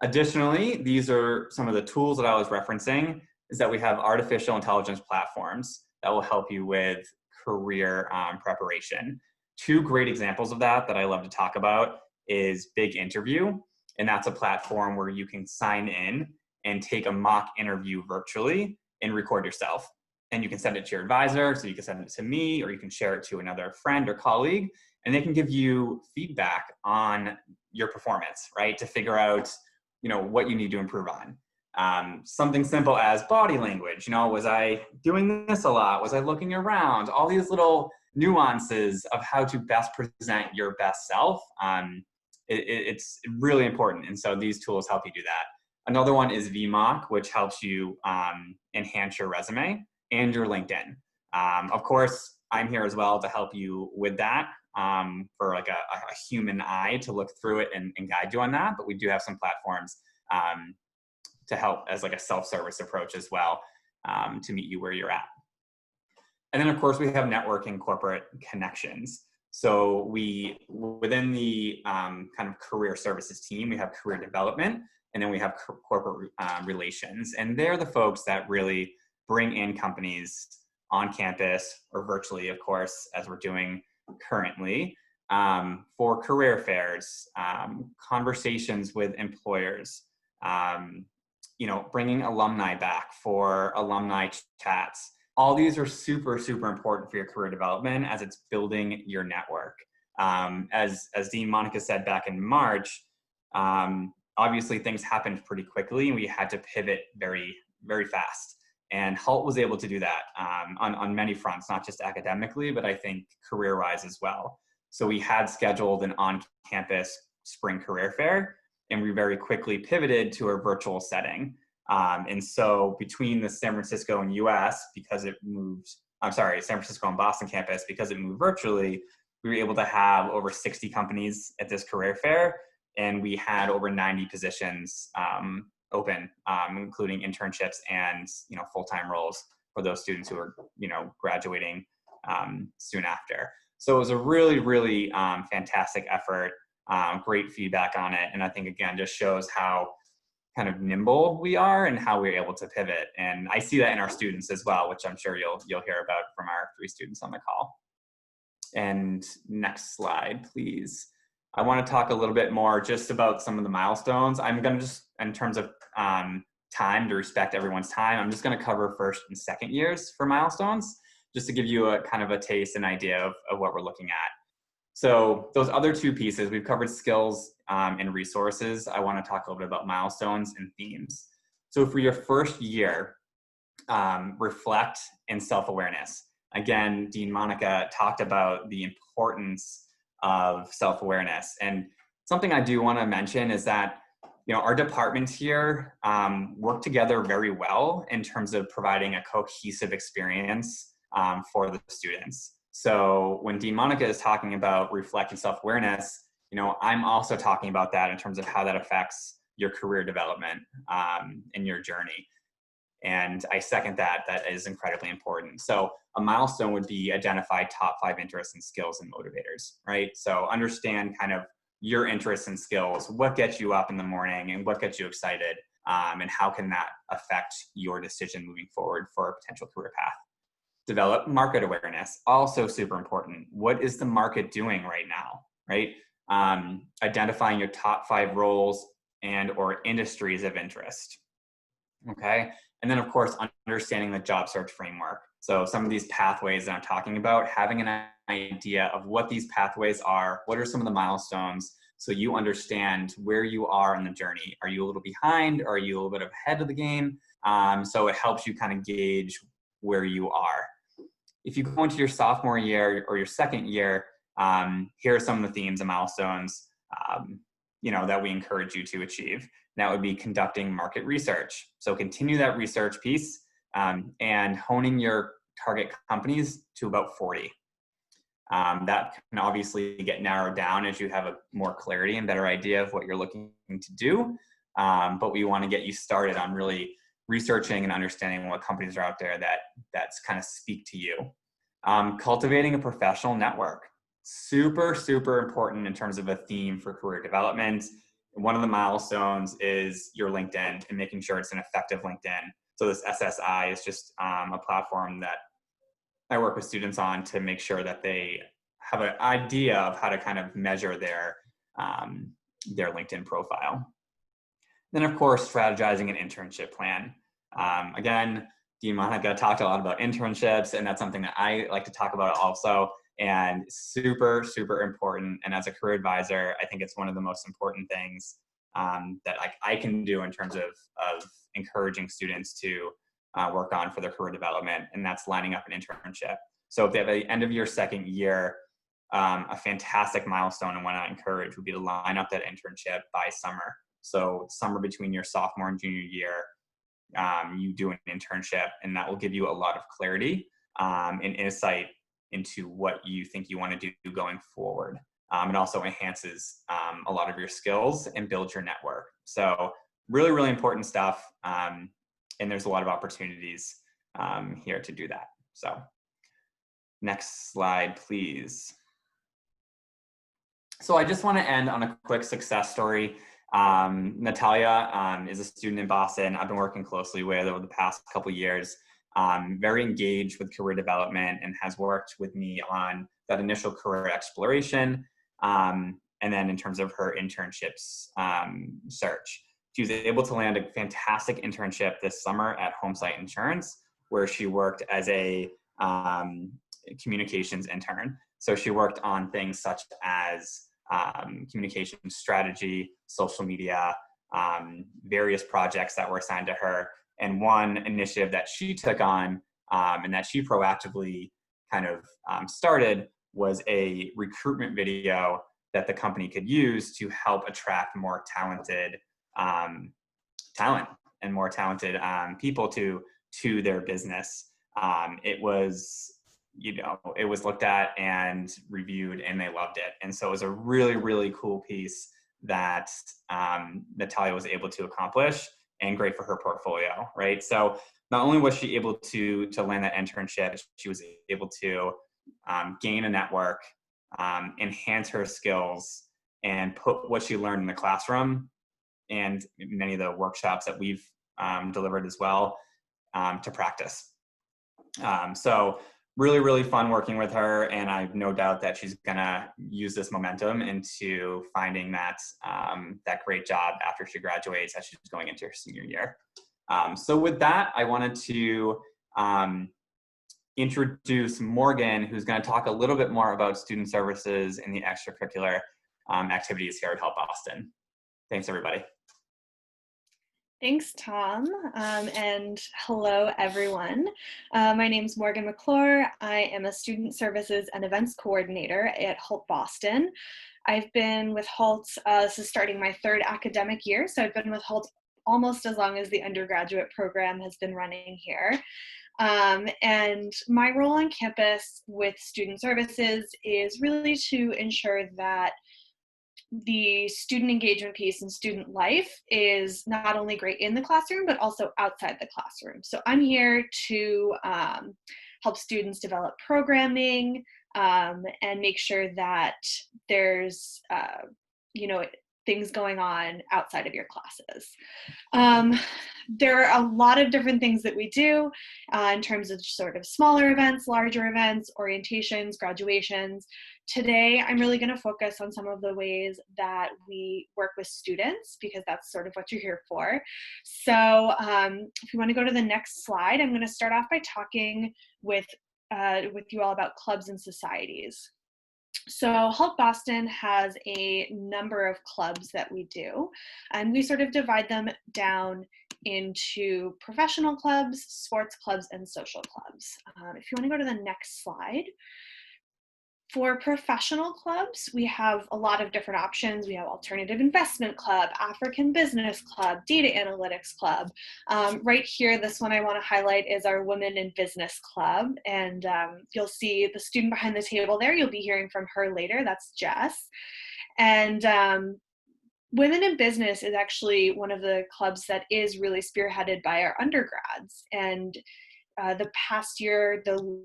Speaker 4: Additionally, these are some of the tools that I was referencing, is that we have artificial intelligence platforms that will help you with career preparation. 2 great examples of that I love to talk about is Big Interview, and that's a platform where you can sign in and take a mock interview virtually and record yourself. And you can send it to your advisor, so you can send it to me, or you can share it to another friend or colleague, and they can give you feedback on your performance, right? To figure out, what you need to improve on. Something simple as body language. Was I doing this a lot? Was I looking around? All these little nuances of how to best present your best self. It's really important. And so these tools help you do that. Another one is VMock, which helps you enhance your resume and your LinkedIn. Of course, I'm here as well to help you with that for like a human eye to look through it and guide you on that. But we do have some platforms to help as like a self-service approach as well to meet you where you're at. And then of course we have networking corporate connections. So within the kind of career services team, we have career development, and then we have corporate relations. And they're the folks that really bring in companies on campus or virtually, of course, as we're doing currently, for career fairs, conversations with employers, bringing alumni back for alumni chats. All these are super, super important for your career development as it's building your network. As Dean Monica said back in March, obviously things happened pretty quickly and we had to pivot very, very fast. And Hult was able to do that on many fronts, not just academically, but I think career-wise as well. So we had scheduled an on-campus spring career fair, and we very quickly pivoted to a virtual setting. And so between the San Francisco and US, because it moved, San Francisco and Boston campus, because it moved virtually, we were able to have over 60 companies at this career fair, and we had over 90 positions open, including internships and full-time roles for those students who are graduating soon after. So it was a really, really fantastic effort, great feedback on it, and I think again just shows how kind of nimble we are and how we're able to pivot. And I see that in our students as well, which I'm sure you'll hear about from our 3 students on the call. And next slide, please. I want to talk a little bit more just about some of the milestones. I'm going to just, in terms of time, to respect everyone's time, I'm just going to cover first and second years for milestones, just to give you a kind of a taste and idea of what we're looking at. So those other 2 pieces, we've covered skills and resources. I want to talk a little bit about milestones and themes. So for your first year, reflect and self-awareness. Again, Dean Monica talked about the importance of self-awareness. And something I do want to mention is that our departments here work together very well in terms of providing a cohesive experience for the students. So when Dean Monica is talking about reflect and self-awareness, I'm also talking about that in terms of how that affects your career development and your journey. And I second that. That is incredibly important. So a milestone would be identify top 5 interests and skills and motivators, right? So understand kind of your interests and skills, what gets you up in the morning and what gets you excited, and how can that affect your decision moving forward for a potential career path. Develop market awareness, also super important. What is the market doing right now, right? Identifying your top 5 roles and or industries of interest, okay? And then of course, understanding the job search framework. So some of these pathways that I'm talking about, having an idea of what these pathways are, what are some of the milestones, so you understand where you are in the journey. Are you a little behind? Or are you a little bit ahead of the game? So it helps you kind of gauge where you are. If you go into your sophomore year or your second year, here are some of the themes and milestones that we encourage you to achieve. And that would be conducting market research. So continue that research piece and honing your target companies to about 40. That can obviously get narrowed down as you have a more clarity and better idea of what you're looking to do. But we want to get you started on really researching and understanding what companies are out there that's kind of speak to you. Cultivating a professional network. Super, super important in terms of a theme for career development. One of the milestones is your LinkedIn and making sure it's an effective LinkedIn. So this SSI is just a platform that I work with students on to make sure that they have an idea of how to kind of measure their LinkedIn profile. Then of course, strategizing an internship plan. Again, Dean Monica talked a lot about internships, and that's something that I like to talk about also, and super, super important. And as a career advisor, I think it's one of the most important things that I can do in terms of encouraging students to work on for their career development, and that's lining up an internship. So if they have the end of your second year, a fantastic milestone and one I encourage would be to line up that internship by summer. So summer between your sophomore and junior year, you do an internship, and that will give you a lot of clarity and insight into what you think you want to do going forward. It also enhances a lot of your skills and builds your network. So really, really important stuff. And there's a lot of opportunities here to do that. So next slide, please. So I just want to end on a quick success story. Natalia is a student in Boston I've been working closely with over the past couple of years. Very engaged with career development and has worked with me on that initial career exploration. And then in terms of her internships search. She was able to land a fantastic internship this summer at Homesite Insurance, where she worked as a communications intern. So she worked on things such as communication strategy, social media, various projects that were assigned to her. And one initiative that she took on and that she proactively kind of started was a recruitment video that the company could use to help attract more talented talent and more talented people to their business. It was, it was looked at and reviewed and they loved it. And so it was a really, really cool piece that Natalia was able to accomplish and great for her portfolio, right? So not only was she able to land that internship, she was able to gain a network, enhance her skills, and put what she learned in the classroom and many of the workshops that we've delivered as well to practice. So really, really fun working with her, and I have no doubt that she's gonna use this momentum into finding that that great job after she graduates as she's going into her senior year. So with that, I wanted to introduce Morgan, who's going to talk a little bit more about student services and the extracurricular activities here at Hult Boston. Thanks, everybody.
Speaker 5: Thanks, Tom, and hello, everyone. My name is Morgan McClure. I am a Student Services and Events Coordinator at Hult Boston. I've been with Hult, this is starting my third academic year, so I've been with Hult almost as long as the undergraduate program has been running here. And my role on campus with Student Services is really to ensure that the student engagement piece and student life is not only great in the classroom, but also outside the classroom. So I'm here to help students develop programming and make sure that there's, things going on outside of your classes. There are a lot of different things that we do in terms of sort of smaller events, larger events, orientations, graduations. Today, I'm really going to focus on some of the ways that we work with students, because that's sort of what you're here for. So if you want to go to the next slide, I'm going to start off by talking with you all about clubs and societies. So Hult Boston has a number of clubs that we do, and we sort of divide them down into professional clubs, sports clubs, and social clubs. If you want to go to the next slide. For professional clubs, we have a lot of different options. We have Alternative Investment Club, African Business Club, Data Analytics Club. Right here, this one I want to highlight is our Women in Business Club. And you'll see the student behind the table there. You'll be hearing from her later. That's Jess. And Women in Business is actually one of the clubs that is really spearheaded by our undergrads. And the past year, the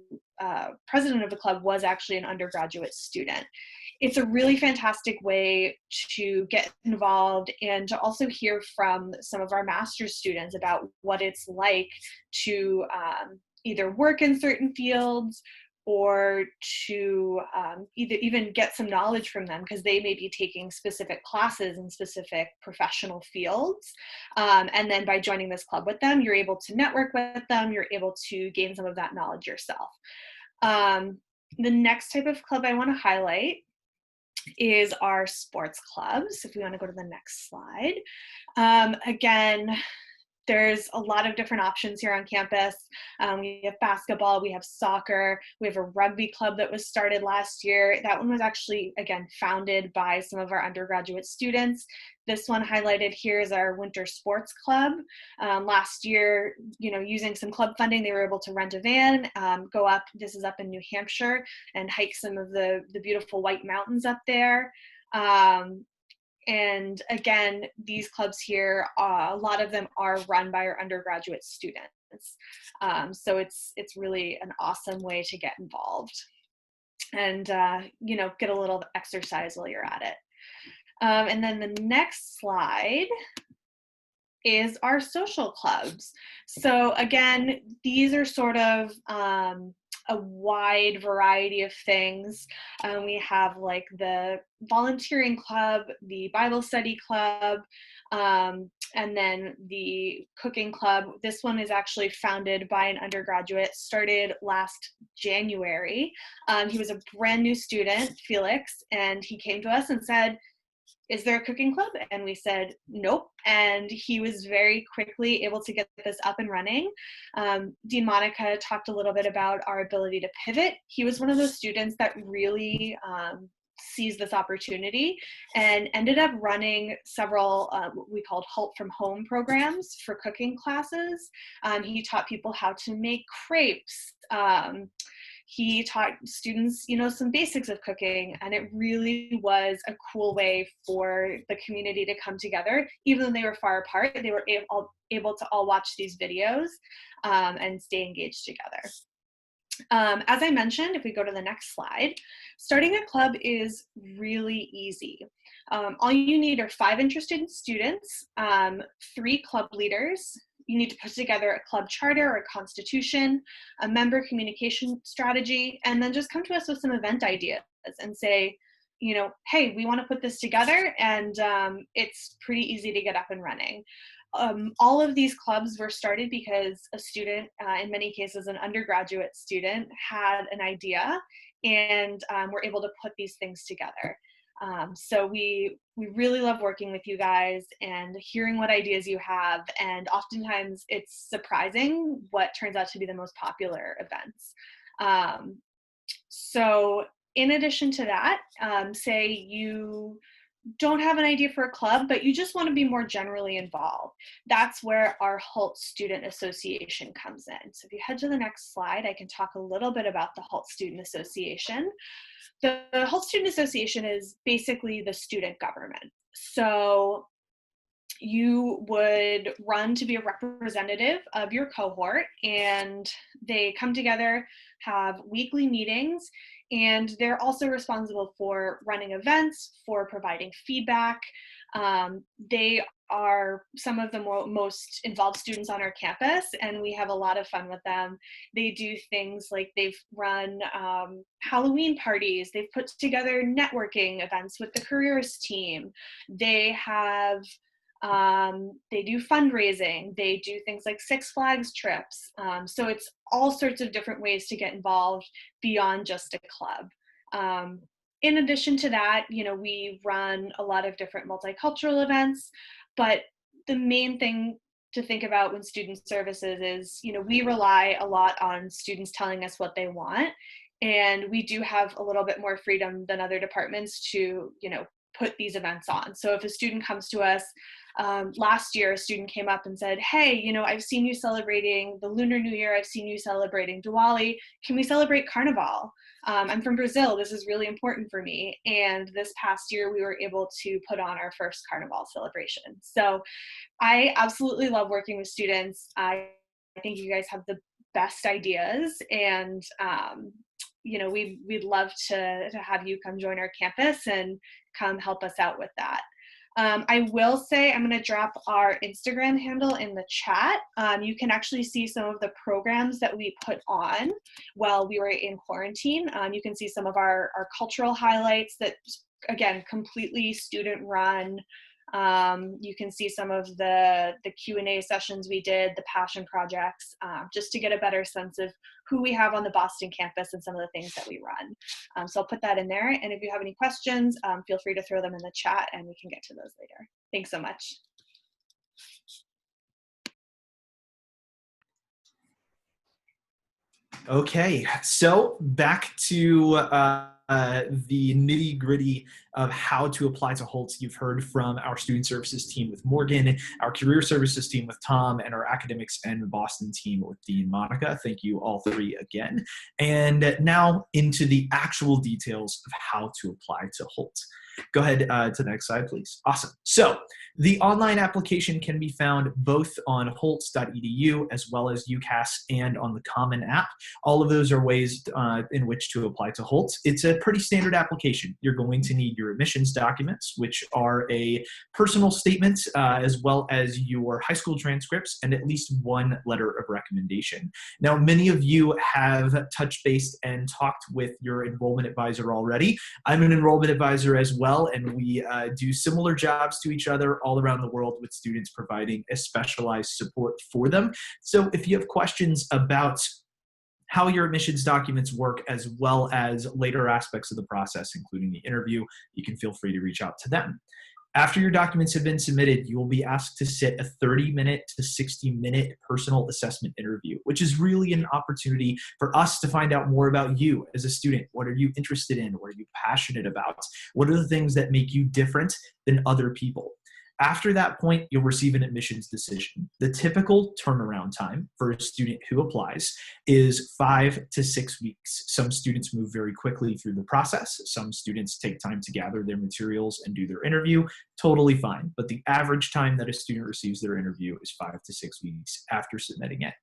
Speaker 5: president of the club was actually an undergraduate student. It's a really fantastic way to get involved and to also hear from some of our master's students about what it's like to either work in certain fields or to even get some knowledge from them, because they may be taking specific classes in specific professional fields. And then by joining this club with them, you're able to network with them, you're able to gain some of that knowledge yourself. The next type of club I want to highlight is our sports clubs. If we want to go to the next slide. Again, there's a lot of different options here on campus. We have basketball, we have soccer, we have a rugby club that was started last year. That one was actually, again, founded by some of our undergraduate students. This one highlighted here is our winter sports club. Last year, using some club funding, they were able to rent a van, go up, this is up in New Hampshire, and hike some of the beautiful White Mountains up there. And again, these clubs here, a lot of them are run by our undergraduate students. So it's really an awesome way to get involved and, get a little exercise while you're at it. And then the next slide is our social clubs. So again, these are sort of a wide variety of things. We have like the volunteering club, the Bible study club, and then the cooking club. This one is actually founded by an undergraduate, started last January. He was a brand new student, Felix, and he came to us and said, "Is there a cooking club?" And we said, "Nope." And he was very quickly able to get this up and running. Dean Monica talked a little bit about our ability to pivot. He was one of those students that really seized this opportunity and ended up running several what we called Hult from Home programs for cooking classes. He taught people how to make crepes. He taught students, some basics of cooking, and it really was a cool way for the community to come together. Even though they were far apart, they were able to all watch these videos and stay engaged together. As I mentioned, if we go to the next slide, starting a club is really easy. All you need are 5 interested students, 3 club leaders. You need to put together a club charter or a constitution, a member communication strategy, and then just come to us with some event ideas and say, hey, we want to put this together, and it's pretty easy to get up and running. All of these clubs were started because a student, in many cases an undergraduate student, had an idea and were able to put these things together. So we really love working with you guys and hearing what ideas you have, and oftentimes it's surprising what turns out to be the most popular events. So in addition to that, say you don't have an idea for a club, but you just want to be more generally involved. That's where our Hult Student Association comes in. So if you head to the next slide, I can talk a little bit about the Hult Student Association. The Hult Student Association is basically the student government. So you would run to be a representative of your cohort, and they come together, have weekly meetings, and they're also responsible for running events, for providing feedback. They are some of the most involved students on our campus, and we have a lot of fun with them. They do things like they've run Halloween parties, they've put together networking events with the careers team, they have they do fundraising, they do things like Six Flags trips. So it's all sorts of different ways to get involved beyond just a club. In addition to that, we run a lot of different multicultural events, but the main thing to think about when student services is, we rely a lot on students telling us what they want, and we do have a little bit more freedom than other departments to, put these events on. So if a student comes to us, last year a student came up and said, "Hey, I've seen you celebrating the Lunar New Year, I've seen you celebrating Diwali, can we celebrate Carnival? I'm from Brazil, this is really important for me." And this past year we were able to put on our first Carnival celebration. So I absolutely love working with students. I think you guys have the best ideas, and we'd love to have you come join our campus and come help us out with that. I will say I'm going to drop our Instagram handle in the chat. You can actually see some of the programs that we put on while we were in quarantine. You can see some of our cultural highlights that, again, completely student run. You can see some of the Q&A sessions we did, the passion projects, just to get a better sense of who we have on the Boston campus and some of the things that we run. So I'll put that in there. And if you have any questions, feel free to throw them in the chat and we can get to those later. Thanks so much.
Speaker 1: Okay, so back to the nitty gritty of how to apply to Hult. You've heard from our student services team with Morgan, our career services team with Tom, and our academics and Boston team with Dean Monica. Thank you all 3 again. And now into the actual details of how to apply to Hult. Go ahead to the next slide, please. Awesome. So the online application can be found both on holtz.edu as well as UCAS and on the Common app. All of those are ways in which to apply to Hult. It's a pretty standard application. You're going to need your admissions documents, which are a personal statement, as well as your high school transcripts and at least one letter of recommendation. Now, many of you have touched base and talked with your enrollment advisor already. I'm an enrollment advisor as well, and we do similar jobs to each other all around the world with students providing a specialized support for them. So if you have questions about how your admissions documents work, as well as later aspects of the process, including the interview, you can feel free to reach out to them. After your documents have been submitted, you will be asked to sit a 30-minute to 60-minute personal assessment interview, which is really an opportunity for us to find out more about you as a student. What are you interested in? What are you passionate about? What are the things that make you different than other people? After that point, you'll receive an admissions decision. The typical turnaround time for a student who applies is 5 to 6 weeks. Some students move very quickly through the process. Some students take time to gather their materials and do their interview. Totally fine. But the average time that a student receives their interview is 5 to 6 weeks after submitting it.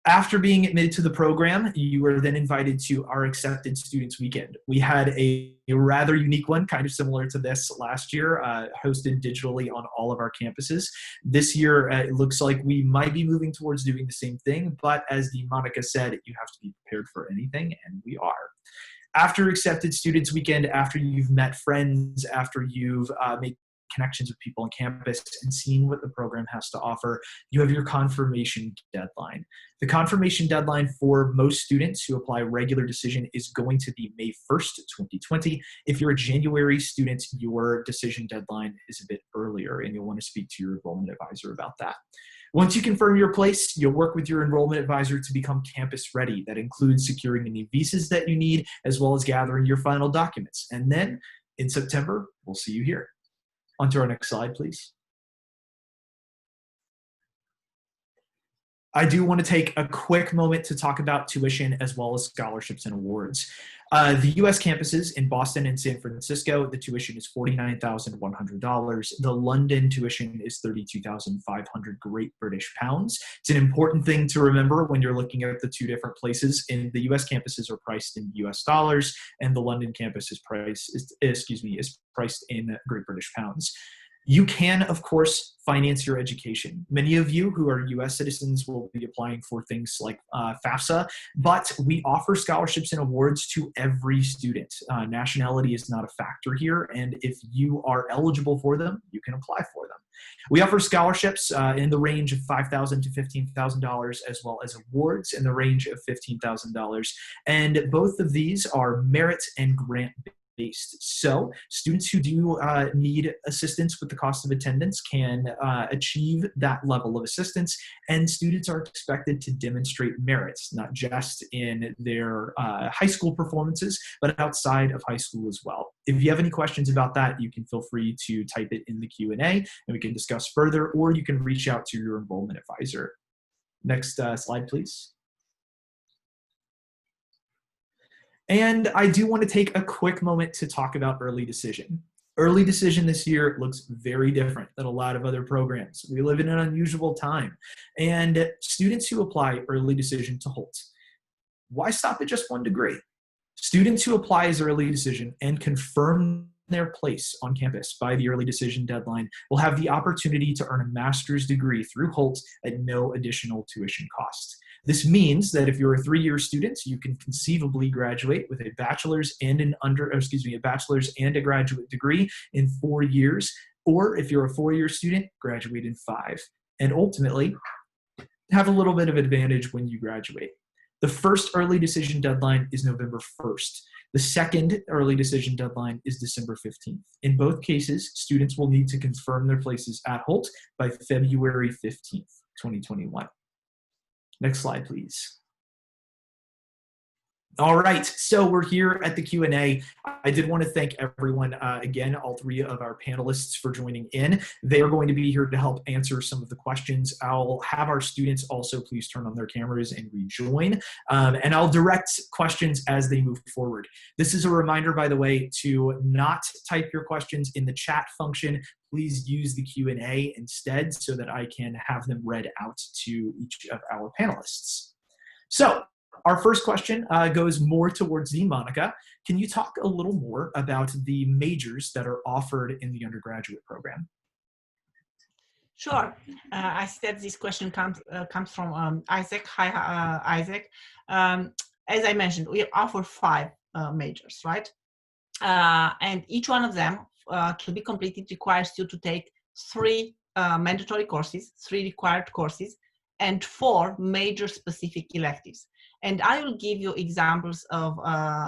Speaker 1: After being admitted to the program, you are then invited to our Accepted Students Weekend. We had a rather unique one, kind of similar to this last year, hosted digitally on all of our campuses. This year, it looks like we might be moving towards doing the same thing, but as Monica said, you have to be prepared for anything, and we are. After Accepted Students Weekend, after you've met friends, after you've made connections with people on campus and seeing what the program has to offer, you have your confirmation deadline. The confirmation deadline for most students who apply regular decision is going to be May 1st, 2020. If you're a January student, your decision deadline is a bit earlier, and you'll want to speak to your enrollment advisor about that. Once you confirm your place, you'll work with your enrollment advisor to become campus ready. That includes securing any visas that you need, as well as gathering your final documents. And then in September, we'll see you here. On to our next slide, please. I do want to take a quick moment to talk about tuition as well as scholarships and awards. The U.S. campuses in Boston and San Francisco, the tuition is $49,100. The London tuition is $32,500 Great British Pounds. It's an important thing to remember when you're looking at the two different places. In the U.S. campuses are priced in U.S. dollars, and the London campus is priced in Great British Pounds. You can, of course, finance your education. Many of you who are U.S. citizens will be applying for things like FAFSA, but we offer scholarships and awards to every student. Nationality is not a factor here, and if you are eligible for them, you can apply for them. We offer scholarships in the range of $5,000 to $15,000, as well as awards in the range of $15,000, and both of these are merit and grant-based. So students who do need assistance with the cost of attendance can achieve that level of assistance, and students are expected to demonstrate merits, not just in their high school performances, but outside of high school as well. If you have any questions about that, you can feel free to type it in the Q&A and we can discuss further, or you can reach out to your enrollment advisor. Next slide, please. And I do want to take a quick moment to talk about early decision. Early decision this year looks very different than a lot of other programs. We live in an unusual time. And students who apply early decision to Hult, why stop at just one degree? Students who apply as early decision and confirm their place on campus by the early decision deadline will have the opportunity to earn a master's degree through Hult at no additional tuition cost. This means that if you're a 3-year student, you can conceivably graduate with a bachelor's and a bachelor's and a graduate degree in 4 years, or if you're a 4-year student, graduate in 5, and ultimately have a little bit of advantage when you graduate. The first early decision deadline is November 1st. The second early decision deadline is December 15th. In both cases, students will need to confirm their places at Hult by February 15th, 2021. Next slide, please. All right, so we're here at the Q&A. I did want to thank everyone, again, all three of our panelists for joining in. They are going to be here to help answer some of the questions. I'll have our students also please turn on their cameras and rejoin, and I'll direct questions as they move forward. This is a reminder, by the way, to not type your questions in the chat function. Please use the Q&A instead so that I can have them read out to each of our panelists. So, our first question goes more towards you, Monica. Can you talk a little more about the majors that are offered in the undergraduate program?
Speaker 2: Sure. I said this question comes from Isaac. Hi, Isaac. As I mentioned, we offer 5 majors, right? And each one of them, to be completed, requires you to take 3 mandatory courses, 3 required courses, and 4 major-specific electives. And I will give you examples of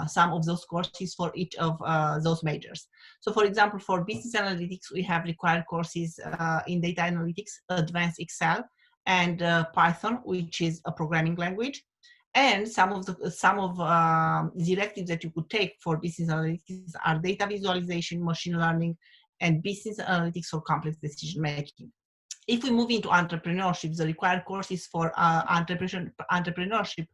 Speaker 2: some of those courses for each of those majors. So for example, for business analytics, we have required courses in data analytics, advanced Excel, and Python, which is a programming language. And some of the electives that you could take for business analytics are data visualization, machine learning, and business analytics for complex decision making. If we move into entrepreneurship, the required courses for entrepreneurship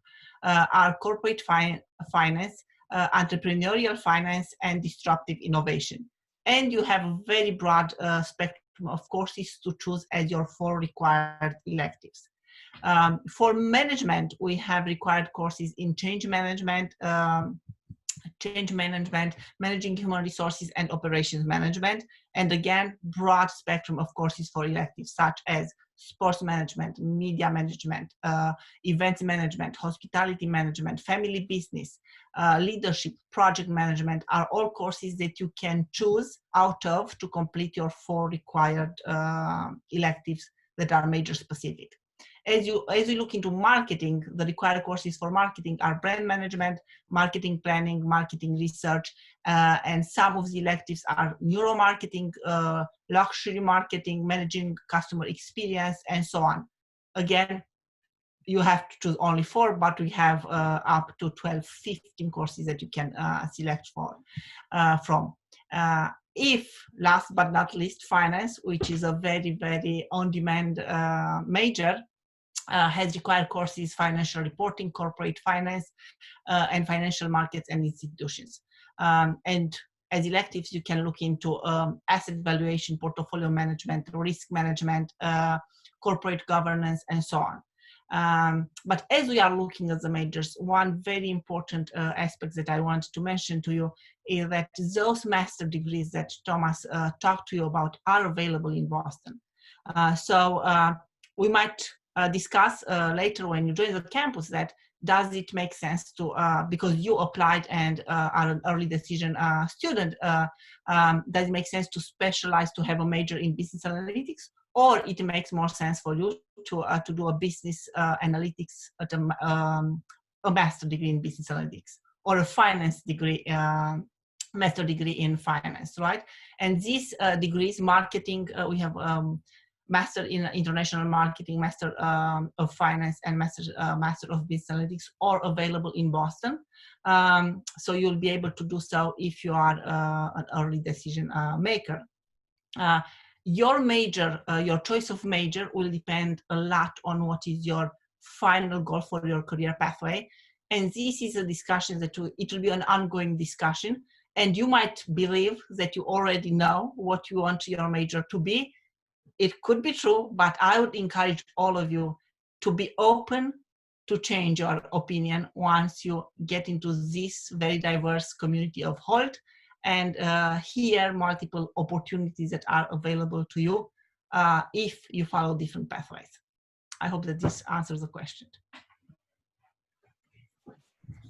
Speaker 2: are corporate finance, entrepreneurial finance, and disruptive innovation. And you have a very broad spectrum of courses to choose as your 4 required electives. For management, we have required courses in change management, managing human resources, and operations management. And again, broad spectrum of courses for electives such as sports management, media management, events management, hospitality management, family business, leadership, project management are all courses that you can choose out of to complete your 4 required electives that are major specific. As you look into marketing, the required courses for marketing are brand management, marketing planning, marketing research, and some of the electives are neuromarketing, luxury marketing, managing customer experience, and so on. Again, you have to choose only 4, but we have up to 12, 15 courses that you can select from. If, last but not least, finance, which is a very, very on-demand major, has required courses, financial reporting, corporate finance, and financial markets and institutions. And as electives, you can look into asset valuation, portfolio management, risk management, corporate governance, and so on. But as we are looking at the majors, one very important aspect that I want to mention to you is that those master degrees that Thomas talked to you about are available in Boston. So we might discuss later when you join the campus that does it make sense to, because you applied and are an early decision student, does it make sense to specialize to have a major in business analytics, or it makes more sense for you to do a business analytics at a master degree in business analytics, or a finance degree, master degree in finance, right? And these degrees, marketing, we have Master in International Marketing, Master of Finance, and Master of Business Analytics, are available in Boston. So you'll be able to do so if you are an early decision maker. Your major, your choice of major will depend a lot on what is your final goal for your career pathway. And this is a discussion that it will be an ongoing discussion. And you might believe that you already know what you want your major to be. It could be true, but I would encourage all of you to be open to change your opinion once you get into this very diverse community of Hult and hear multiple opportunities that are available to you if you follow different pathways. I hope that this answers the question.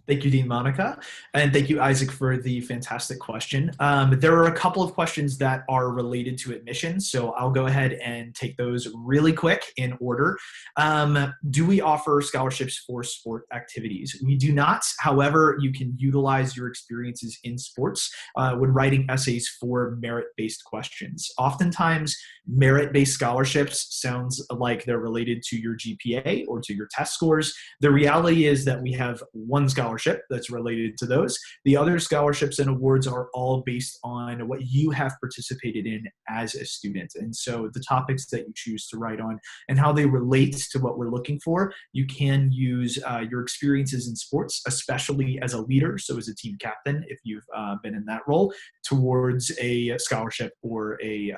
Speaker 1: Thank you, Dean Monica. And thank you, Isaac, for the fantastic question. There are a couple of questions that are related to admissions, so I'll go ahead and take those really quick in order. Do we offer scholarships for sport activities? We do not. However, you can utilize your experiences in sports when writing essays for merit-based questions. Oftentimes, merit-based scholarships sounds like they're related to your GPA or to your test scores. The reality is that we have one scholarship scholarship that's related to those. The other scholarships and awards are all based on what you have participated in as a student. And so the topics that you choose to write on and how they relate to what we're looking for, you can use your experiences in sports, especially as a leader, so as a team captain, if you've been in that role, towards a scholarship or an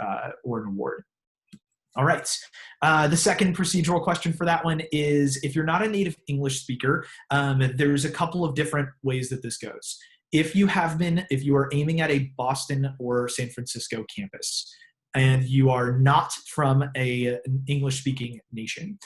Speaker 1: award. All right. The second procedural question for that one is, if you're not a native English speaker, there's a couple of different ways that this goes. If you are aiming at a Boston or San Francisco campus, and you are not from an English-speaking nation,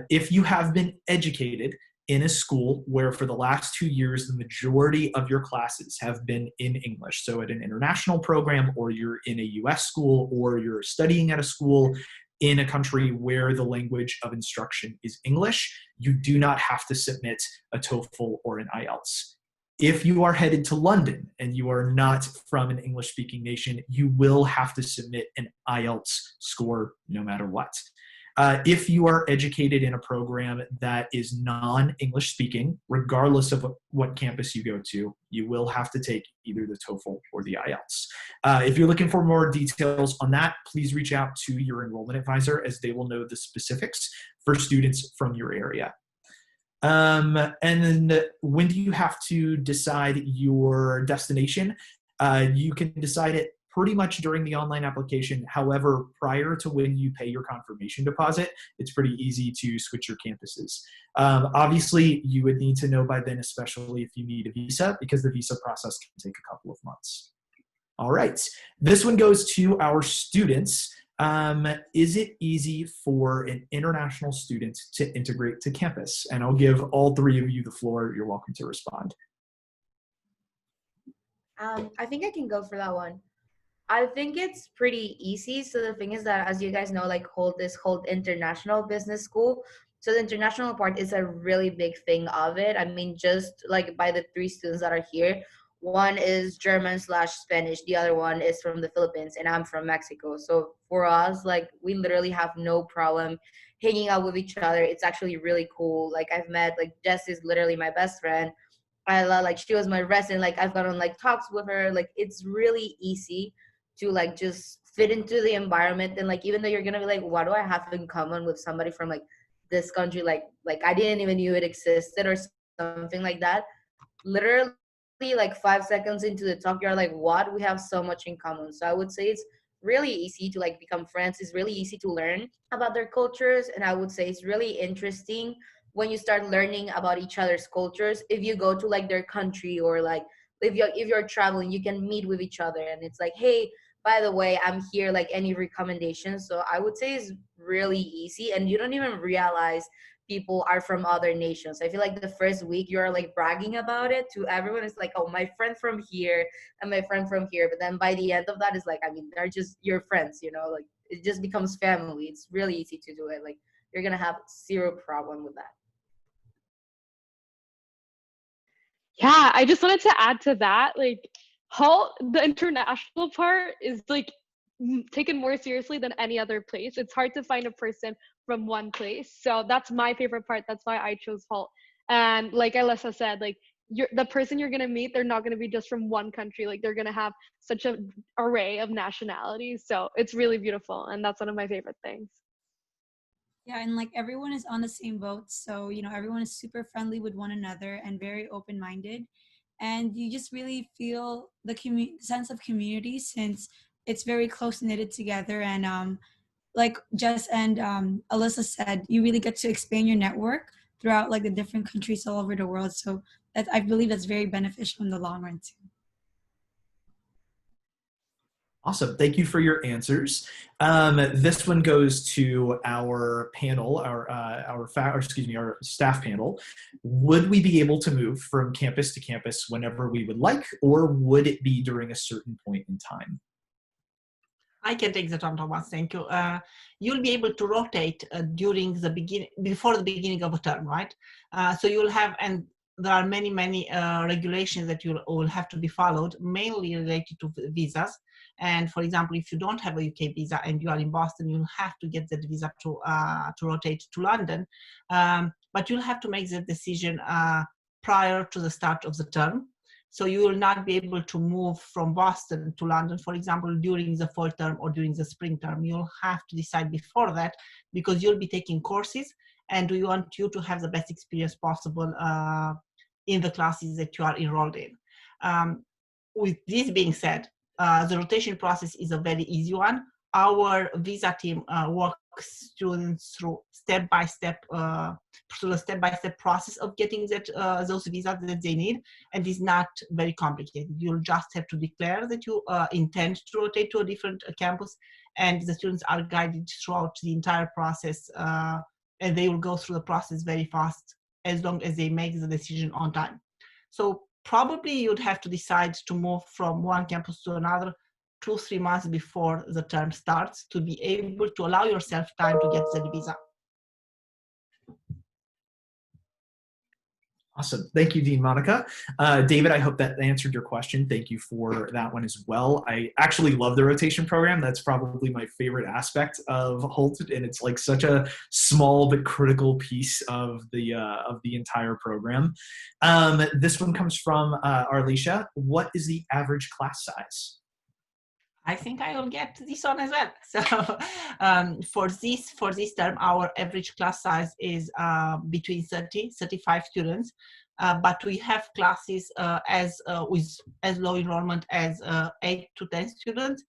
Speaker 1: if you have been educated in a school where for the last 2 years, the majority of your classes have been in English, so at an international program, or you're in a US school, or you're studying at a school in a country where the language of instruction is English, you do not have to submit a TOEFL or an IELTS. If you are headed to London and you are not from an English-speaking nation, you will have to submit an IELTS score no matter what. If you are educated in a program that is non-English speaking, regardless of what campus you go to, you will have to take either the TOEFL or the IELTS. If you're looking for more details on that, please reach out to your enrollment advisor, as they will know the specifics for students from your area. And then when do you have to decide your destination? You can decide it pretty much during the online application. However, prior to when you pay your confirmation deposit, it's pretty easy to switch your campuses. Obviously, you would need to know by then, especially if you need a visa, because the visa process can take a couple of months. All right, this one goes to our students. Is it easy for an international student to integrate to campus? And I'll give all three of you the floor. You're welcome to respond.
Speaker 6: I think I can go for that one. I think it's pretty easy. So the thing is that, as you guys know, like Hult International Business School. So the international part is a really big thing of it. I mean, just like by the 3 students that are here, one is German/Spanish, the other one is from the Philippines, and I'm from Mexico. So for us, like, we literally have no problem hanging out with each other. It's actually really cool. Like, I've met, like, Jess is literally my best friend. Like, she was my resident. Like, I've gone on like talks with her. Like, it's really easy to like just fit into the environment. And like, even though you're gonna be like, what do I have in common with somebody from like this country, like I didn't even knew it existed or something like that, literally like 5 seconds into the talk, you're like, what? We have so much in common. So I would say it's really easy to like become friends. It's really easy to learn about their cultures, and I would say it's really interesting when you start learning about each other's cultures. If you go to like their country, or like if you're traveling, you can meet with each other, and it's like, hey, by the way, I'm here, like, any recommendations? So I would say it's really easy, and you don't even realize people are from other nations. I feel like the first week you're like bragging about it to everyone. It's like, oh, my friend from here and my friend from here. But then by the end of that, it's like, I mean, they're just your friends, you know, like it just becomes family. It's really easy to do it. Like, you're going to have zero problem with that.
Speaker 7: Yeah, I just wanted to add to that, like, the international part is like taken more seriously than any other place. It's hard to find a person from one place. So that's my favorite part. That's why I chose Hult. And like Alyssa said, like, the person you're going to meet, they're not going to be just from one country. Like, they're going to have such an array of nationalities. So it's really beautiful. And that's one of my favorite things.
Speaker 8: Yeah, and like everyone is on the same boat. So, you know, everyone is super friendly with one another and very open-minded. And you just really feel the sense of community, since it's very close knitted together. And like Jess and Alyssa said, you really get to expand your network throughout like the different countries all over the world. So I believe that's very beneficial in the long run too.
Speaker 1: Awesome. Thank you for your answers. This one goes to our panel, our staff panel. Would we be able to move from campus to campus whenever we would like, or would it be during a certain point in time?
Speaker 2: I can take that on, Thomas. Thank you. You'll be able to rotate before the beginning of a term, right? So you'll have, and there are many regulations that you will have to be followed, mainly related to visas. And for example, if you don't have a UK visa and you are in Boston, you'll have to get that visa to rotate to London. But you'll have to make the decision prior to the start of the term. So you will not be able to move from Boston to London, for example, during the fall term or during the spring term. You'll have to decide before that, because you'll be taking courses and we want you to have the best experience possible in the classes that you are enrolled in. With this being said, the rotation process is a very easy one. Our visa team works students through step-by-step process of getting those visas that they need, and it's not very complicated. You'll just have to declare that you intend to rotate to a different campus, and the students are guided throughout the entire process, and they will go through the process very fast as long as they make the decision on time. So probably you'd have to decide to move from one campus to another 2-3 months before the term starts to be able to allow yourself time to get the visa.
Speaker 1: Awesome. Thank you, Dean Monica. David, I hope that answered your question. Thank you for that one as well. I actually love the rotation program. That's probably my favorite aspect of Hult, and it's like such a small but critical piece of the entire program. This one comes from Arlisha. What is the average class size?
Speaker 2: I think I will get this one as well. So for this term, our average class size is between 30-35 students, but we have classes with as low enrollment as 8 to 10 students,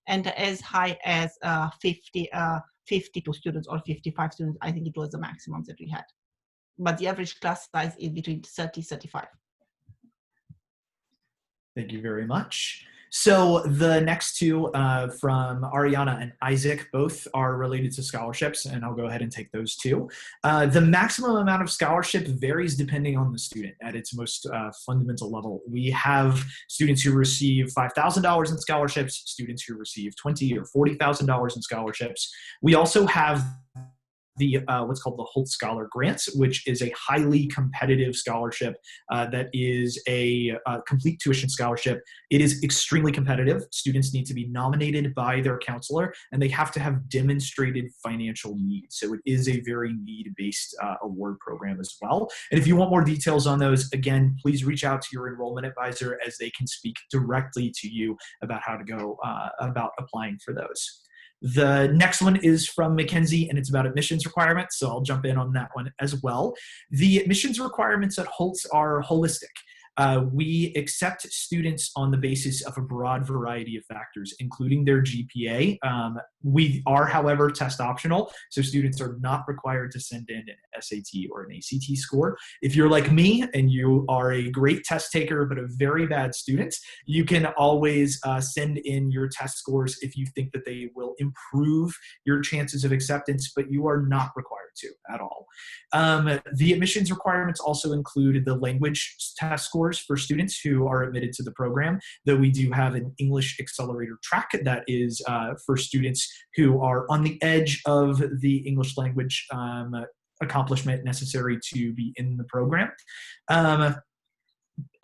Speaker 2: and as high as 52 students or 55 students. I think it was the maximum that we had. But the average class size is between 30-35.
Speaker 1: Thank you very much. So the next two from Ariana and Isaac, both are related to scholarships, and I'll go ahead and take those two. The maximum amount of scholarship varies depending on the student at its most fundamental level. We have students who receive $5,000 in scholarships, students who receive $20,000 or $40,000 in scholarships. We also have the what's called the Hult Scholar Grants, which is a highly competitive scholarship that is a complete tuition scholarship. It is extremely competitive. Students need to be nominated by their counselor, and they have to have demonstrated financial need. So it is a very need-based award program as well. And if you want more details on those, again, please reach out to your enrollment advisor, as they can speak directly to you about how to go about applying for those. The next one is from Mackenzie, and it's about admissions requirements, so I'll jump in on that one as well. The admissions requirements at Hult are holistic. We accept students on the basis of a broad variety of factors, including their GPA. We are, however, test optional, so students are not required to send in an SAT or an ACT score. If you're like me and you are a great test taker but a very bad student, you can always send in your test scores if you think that they will improve your chances of acceptance, but you are not required to at all. The admissions requirements also include the language test scores for students who are admitted to the program, though we do have an English accelerator track that is for students who are on the edge of the English language accomplishment necessary to be in the program.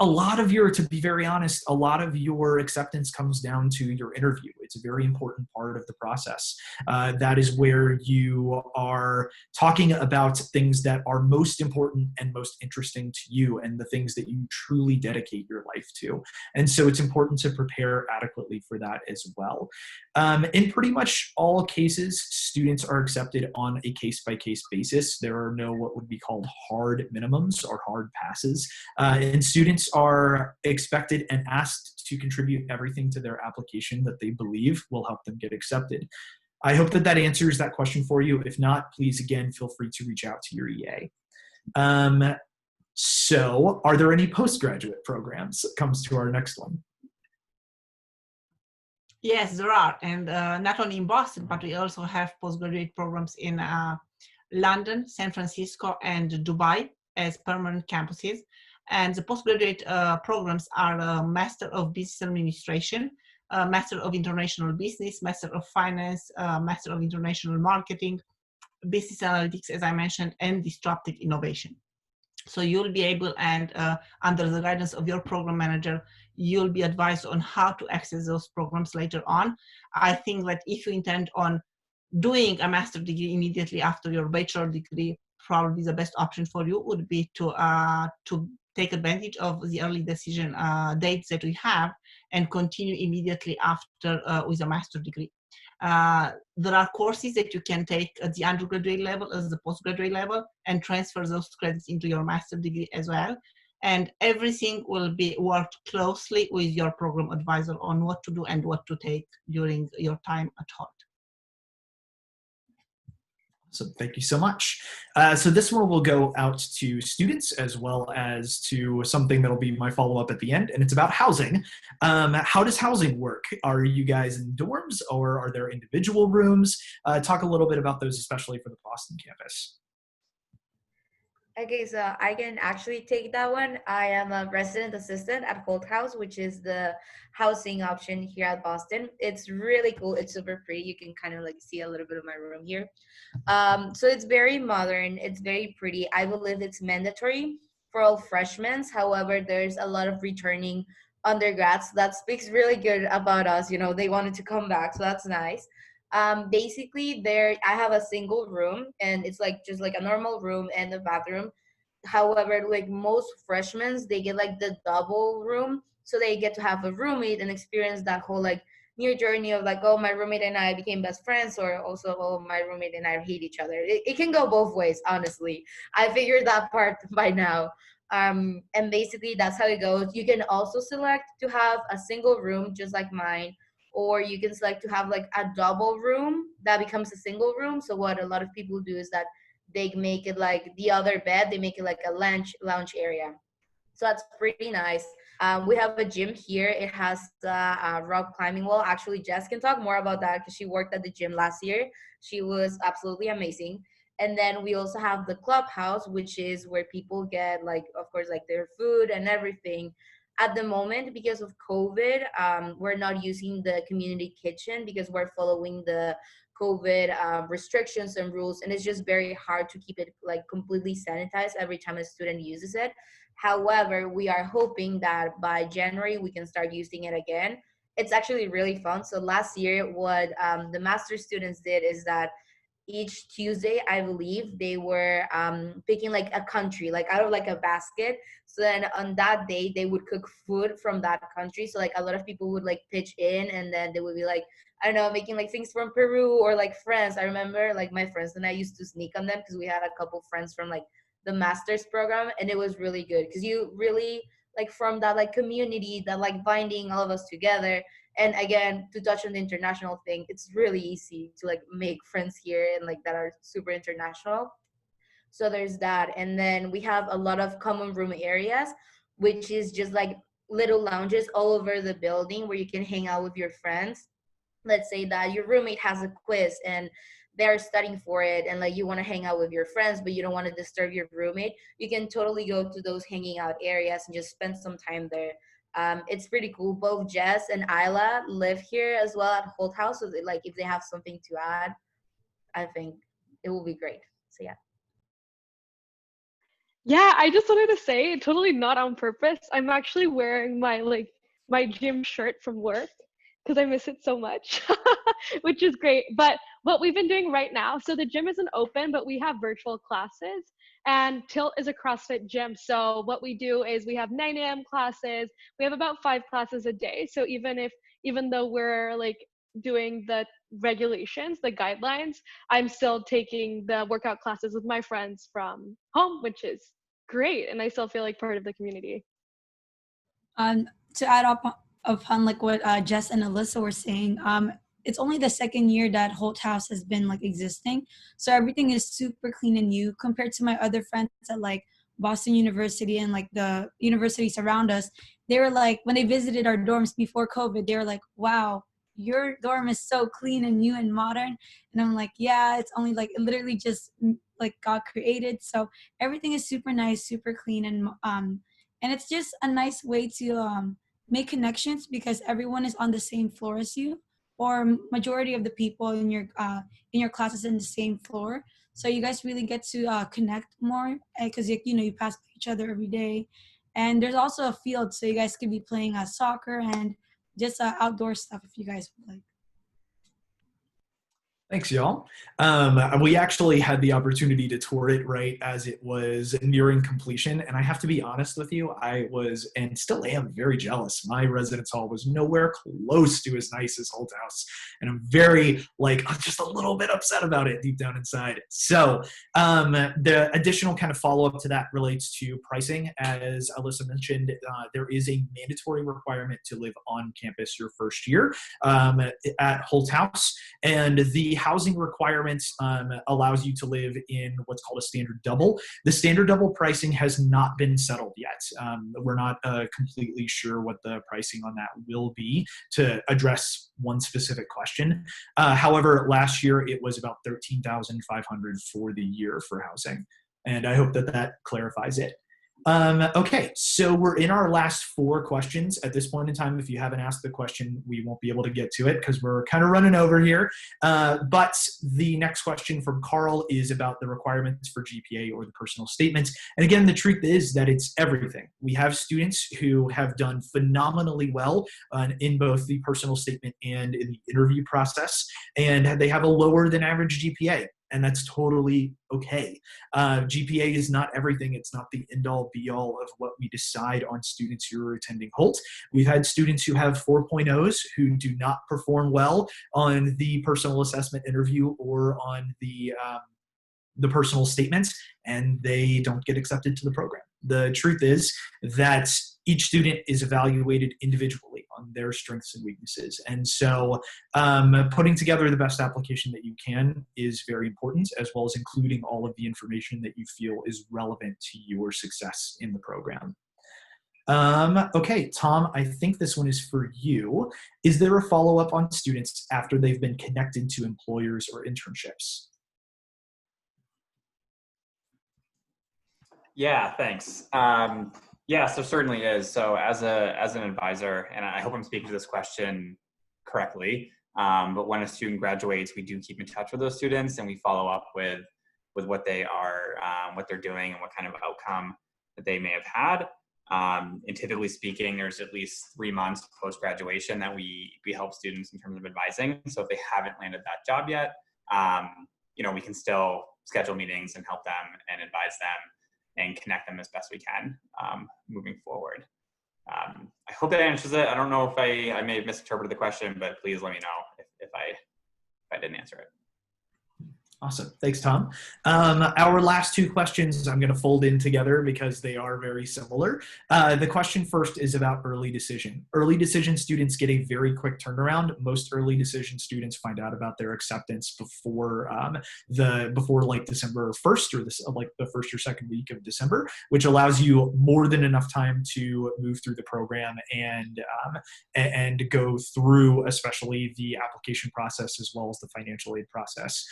Speaker 1: To be very honest, a lot of your acceptance comes down to your interview. It's a very important part of the process. That is where you are talking about things that are most important and most interesting to you, and the things that you truly dedicate your life to. And so it's important to prepare adequately for that as well. In pretty much all cases, students are accepted on a case-by-case basis. There are no what would be called hard minimums or hard passes. And students are expected and asked to contribute everything to their application that they believe will help them get accepted. I hope that answers that question for you. If not, please, again, feel free to reach out to your EA. So are there any postgraduate programs? That comes to our next one.
Speaker 2: Yes, there are. And not only in Boston, but we also have postgraduate programs in London, San Francisco, and Dubai as permanent campuses. And the postgraduate programs are Master of Business Administration, Master of International Business, Master of Finance, Master of International Marketing, Business Analytics, as I mentioned, and Disruptive Innovation. So you'll be able, and under the guidance of your program manager, you'll be advised on how to access those programs later on. I think that if you intend on doing a master's degree immediately after your bachelor degree, probably the best option for you would be to take advantage of the early decision dates that we have and continue immediately after with a master's degree. There are courses that you can take at the undergraduate level as the postgraduate level and transfer those credits into your master's degree as well. And everything will be worked closely with your program advisor on what to do and what to take during your time at Hult.
Speaker 1: So thank you so much. So this one will go out to students as well as to something that'll be my follow-up at the end, and it's about housing. How does housing work? Are you guys in dorms or are there individual rooms? Talk a little bit about those, especially for the Boston campus.
Speaker 6: Okay, so I can actually take that one. I am a resident assistant at Hult House, which is the housing option here at Boston. It's really cool. It's super pretty. You can kind of like see a little bit of my room here. So it's very modern. It's very pretty. I believe it's mandatory for all freshmen. However, there's a lot of returning undergrads. That speaks really good about us. You know, they wanted to come back, so that's nice. Basically there I have a single room and it's like just like a normal room and a bathroom. However, like most freshmen, they get like the double room, so they get to have a roommate and experience that whole like new journey of like, oh, my roommate and I became best friends, or also, oh, my roommate and I hate each other. It can go both ways, honestly. I figured that part by now. And basically that's how it goes. You can also select to have a single room just like mine, or you can select to have like a double room that becomes a single room. So what a lot of people do is that they make it like the other bed, they make it like a lounge area. So that's pretty nice. We have a gym here. It has a rock climbing wall. Actually, Jess can talk more about that because she worked at the gym last year. She was absolutely amazing. And then we also have the clubhouse, which is where people get like, of course, like their food and everything. At the moment, because of COVID, we're not using the community kitchen because we're following the COVID restrictions and rules, and it's just very hard to keep it like completely sanitized every time a student uses it. However, we are hoping that by January we can start using it again. It's actually really fun. So last year, what the master students did is that each Tuesday, I believe, they were picking like a country, like out of like a basket. So then on that day, they would cook food from that country. So like a lot of people would like pitch in, and then they would be like, I don't know, making like things from Peru or like France. I remember like my friends and I used to sneak on them because we had a couple friends from like the master's program, and it was really good because you really like from that like community, that like binding all of us together. And again, to touch on the international thing, it's really easy to like make friends here and like that are super international. So there's that. And then we have a lot of common room areas, which is just like little lounges all over the building where you can hang out with your friends. Let's say that your roommate has a quiz and they're studying for it, and like you want to hang out with your friends but you don't want to disturb your roommate, you can totally go to those hanging out areas and just spend some time there. It's pretty cool. Both Jess and Isla live here as well at Hult House, so like if they have something to add, I think it will be great. So yeah.
Speaker 7: Yeah, I just wanted to say, totally not on purpose, I'm actually wearing my gym shirt from work because I miss it so much, which is great. But what we've been doing right now, so the gym isn't open, but we have virtual classes, and Tilt is a CrossFit gym. So what we do is we have 9 a.m. classes. We have about 5 classes a day. So even though we're like doing the regulations, the guidelines, I'm still taking the workout classes with my friends from home, which is great. And I still feel like part of the community.
Speaker 8: To add up upon like what Jess and Alyssa were saying, it's only the second year that Hult House has been like existing, so everything is super clean and new compared to my other friends at like Boston University and like the universities around us. They were like, when they visited our dorms before COVID, they were like, wow, your dorm is so clean and new and modern. And I'm like, yeah, it's only like it literally just like got created, so everything is super nice, super clean, and it's just a nice way to make connections because everyone is on the same floor as you, or majority of the people in your classes in the same floor. So you guys really get to connect more because you pass by each other every day. And there's also a field, so you guys could be playing soccer and just outdoor stuff if you guys would like.
Speaker 1: Thanks, y'all. We actually had the opportunity to tour it right as it was nearing completion. And I have to be honest with you, I was, and still am, very jealous. My residence hall was nowhere close to as nice as Hult House. And I'm very, I'm just a little bit upset about it deep down inside. So the additional kind of follow-up to that relates to pricing. As Alyssa mentioned, there is a mandatory requirement to live on campus your first year at Hult House. And the housing requirements allows you to live in what's called a standard double. The standard double pricing has not been settled yet. We're not completely sure what the pricing on that will be to address one specific question. However, last year it was about $13,500 for the year for housing. And I hope that that clarifies it. Okay, so we're in our last 4 questions. At this point in time, if you haven't asked the question, we won't be able to get to it because we're kind of running over here. But the next question from Carl is about the requirements for GPA or the personal statement. And again, the truth is that it's everything. We have students who have done phenomenally well in both the personal statement and in the interview process, and they have a lower than average GPA. And that's totally okay. GPA is not everything. It's not the end-all, be-all of what we decide on students who are attending Hult. We've had students who have 4.0s who do not perform well on the personal assessment interview or on the personal statements, and they don't get accepted to the program. The truth is that each student is evaluated individually on their strengths and weaknesses. And so putting together the best application that you can is very important, as well as including all of the information that you feel is relevant to your success in the program. Okay, Tom, I think this one is for you. Is there a follow-up on students after they've been connected to employers or internships?
Speaker 4: Yeah, thanks. Yes, there certainly is. So as an advisor, and I hope I'm speaking to this question correctly, but when a student graduates, we do keep in touch with those students and we follow up with what they are, what they're doing and what kind of outcome that they may have had. And typically speaking, there's at least 3 months post-graduation that we help students in terms of advising. So if they haven't landed that job yet, we can still schedule meetings and help them and advise them and connect them as best we can moving forward. I hope that answers it. I don't know if I may have misinterpreted the question, but please let me know if I didn't answer it.
Speaker 1: Awesome. Thanks, Tom. Our last 2 questions I'm going to fold in together because they are very similar. The question first is about early decision. Early decision students get a very quick turnaround. Most early decision students find out about their acceptance before December 1st or the first or second week of December, which allows you more than enough time to move through the program and go through especially the application process as well as the financial aid process.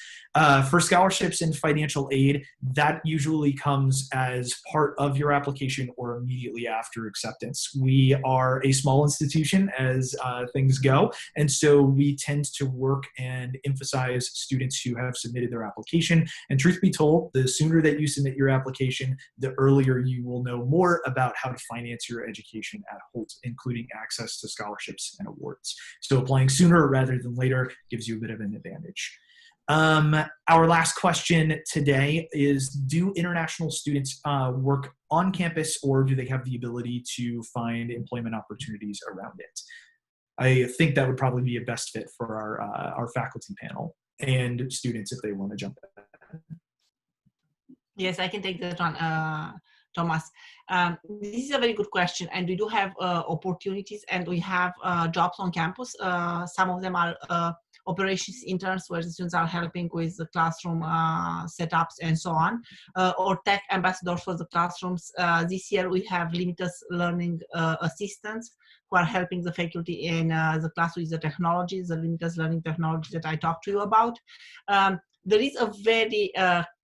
Speaker 1: For scholarships and financial aid, that usually comes as part of your application or immediately after acceptance. We are a small institution as things go, and so we tend to work and emphasize students who have submitted their application. And truth be told, the sooner that you submit your application, the earlier you will know more about how to finance your education at Hult, including access to scholarships and awards. So applying sooner rather than later gives you a bit of an advantage. Our last question today is, do international students work on campus or do they have the ability to find employment opportunities around it? I think that would probably be a best fit for our faculty panel and students if they want to jump in.
Speaker 2: Yes, I can take that one, Thomas. This is a very good question, and we do have opportunities and we have jobs on campus. Some of them are operations interns where the students are helping with the classroom setups and so on, or tech ambassadors for the classrooms. This year we have Limitless Learning assistants who are helping the faculty in the class with the technologies, the Limitless Learning technology that I talked to you about. There is a very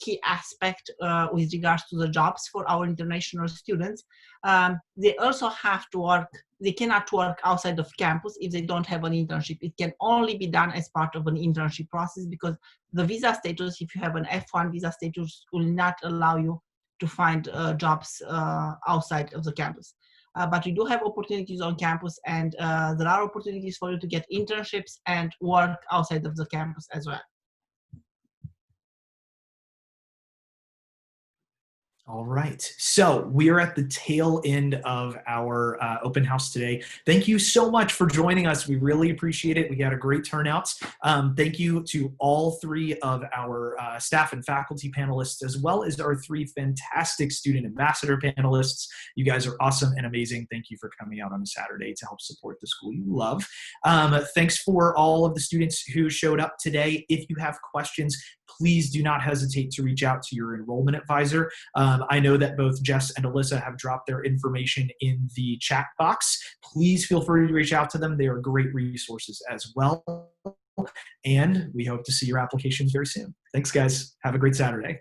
Speaker 2: key aspect with regards to the jobs for our international students. They also have to work, they cannot work outside of campus if they don't have an internship. It can only be done as part of an internship process because the visa status, if you have an F1 visa status, will not allow you to find jobs outside of the campus. But we do have opportunities on campus, and there are opportunities for you to get internships and work outside of the campus as well.
Speaker 1: All right. So we are at the tail end of our open house today. Thank you so much for joining us. We really appreciate it. We had a great turnout. Thank you to all three of our staff and faculty panelists, as well as our three fantastic student ambassador panelists. You guys are awesome and amazing. Thank you for coming out on a Saturday to help support the school you love. Thanks for all of the students who showed up today. If you have questions, please do not hesitate to reach out to your enrollment advisor. I know that both Jess and Alyssa have dropped their information in the chat box. Please feel free to reach out to them. They are great resources as well. And we hope to see your applications very soon. Thanks, guys. Have a great Saturday.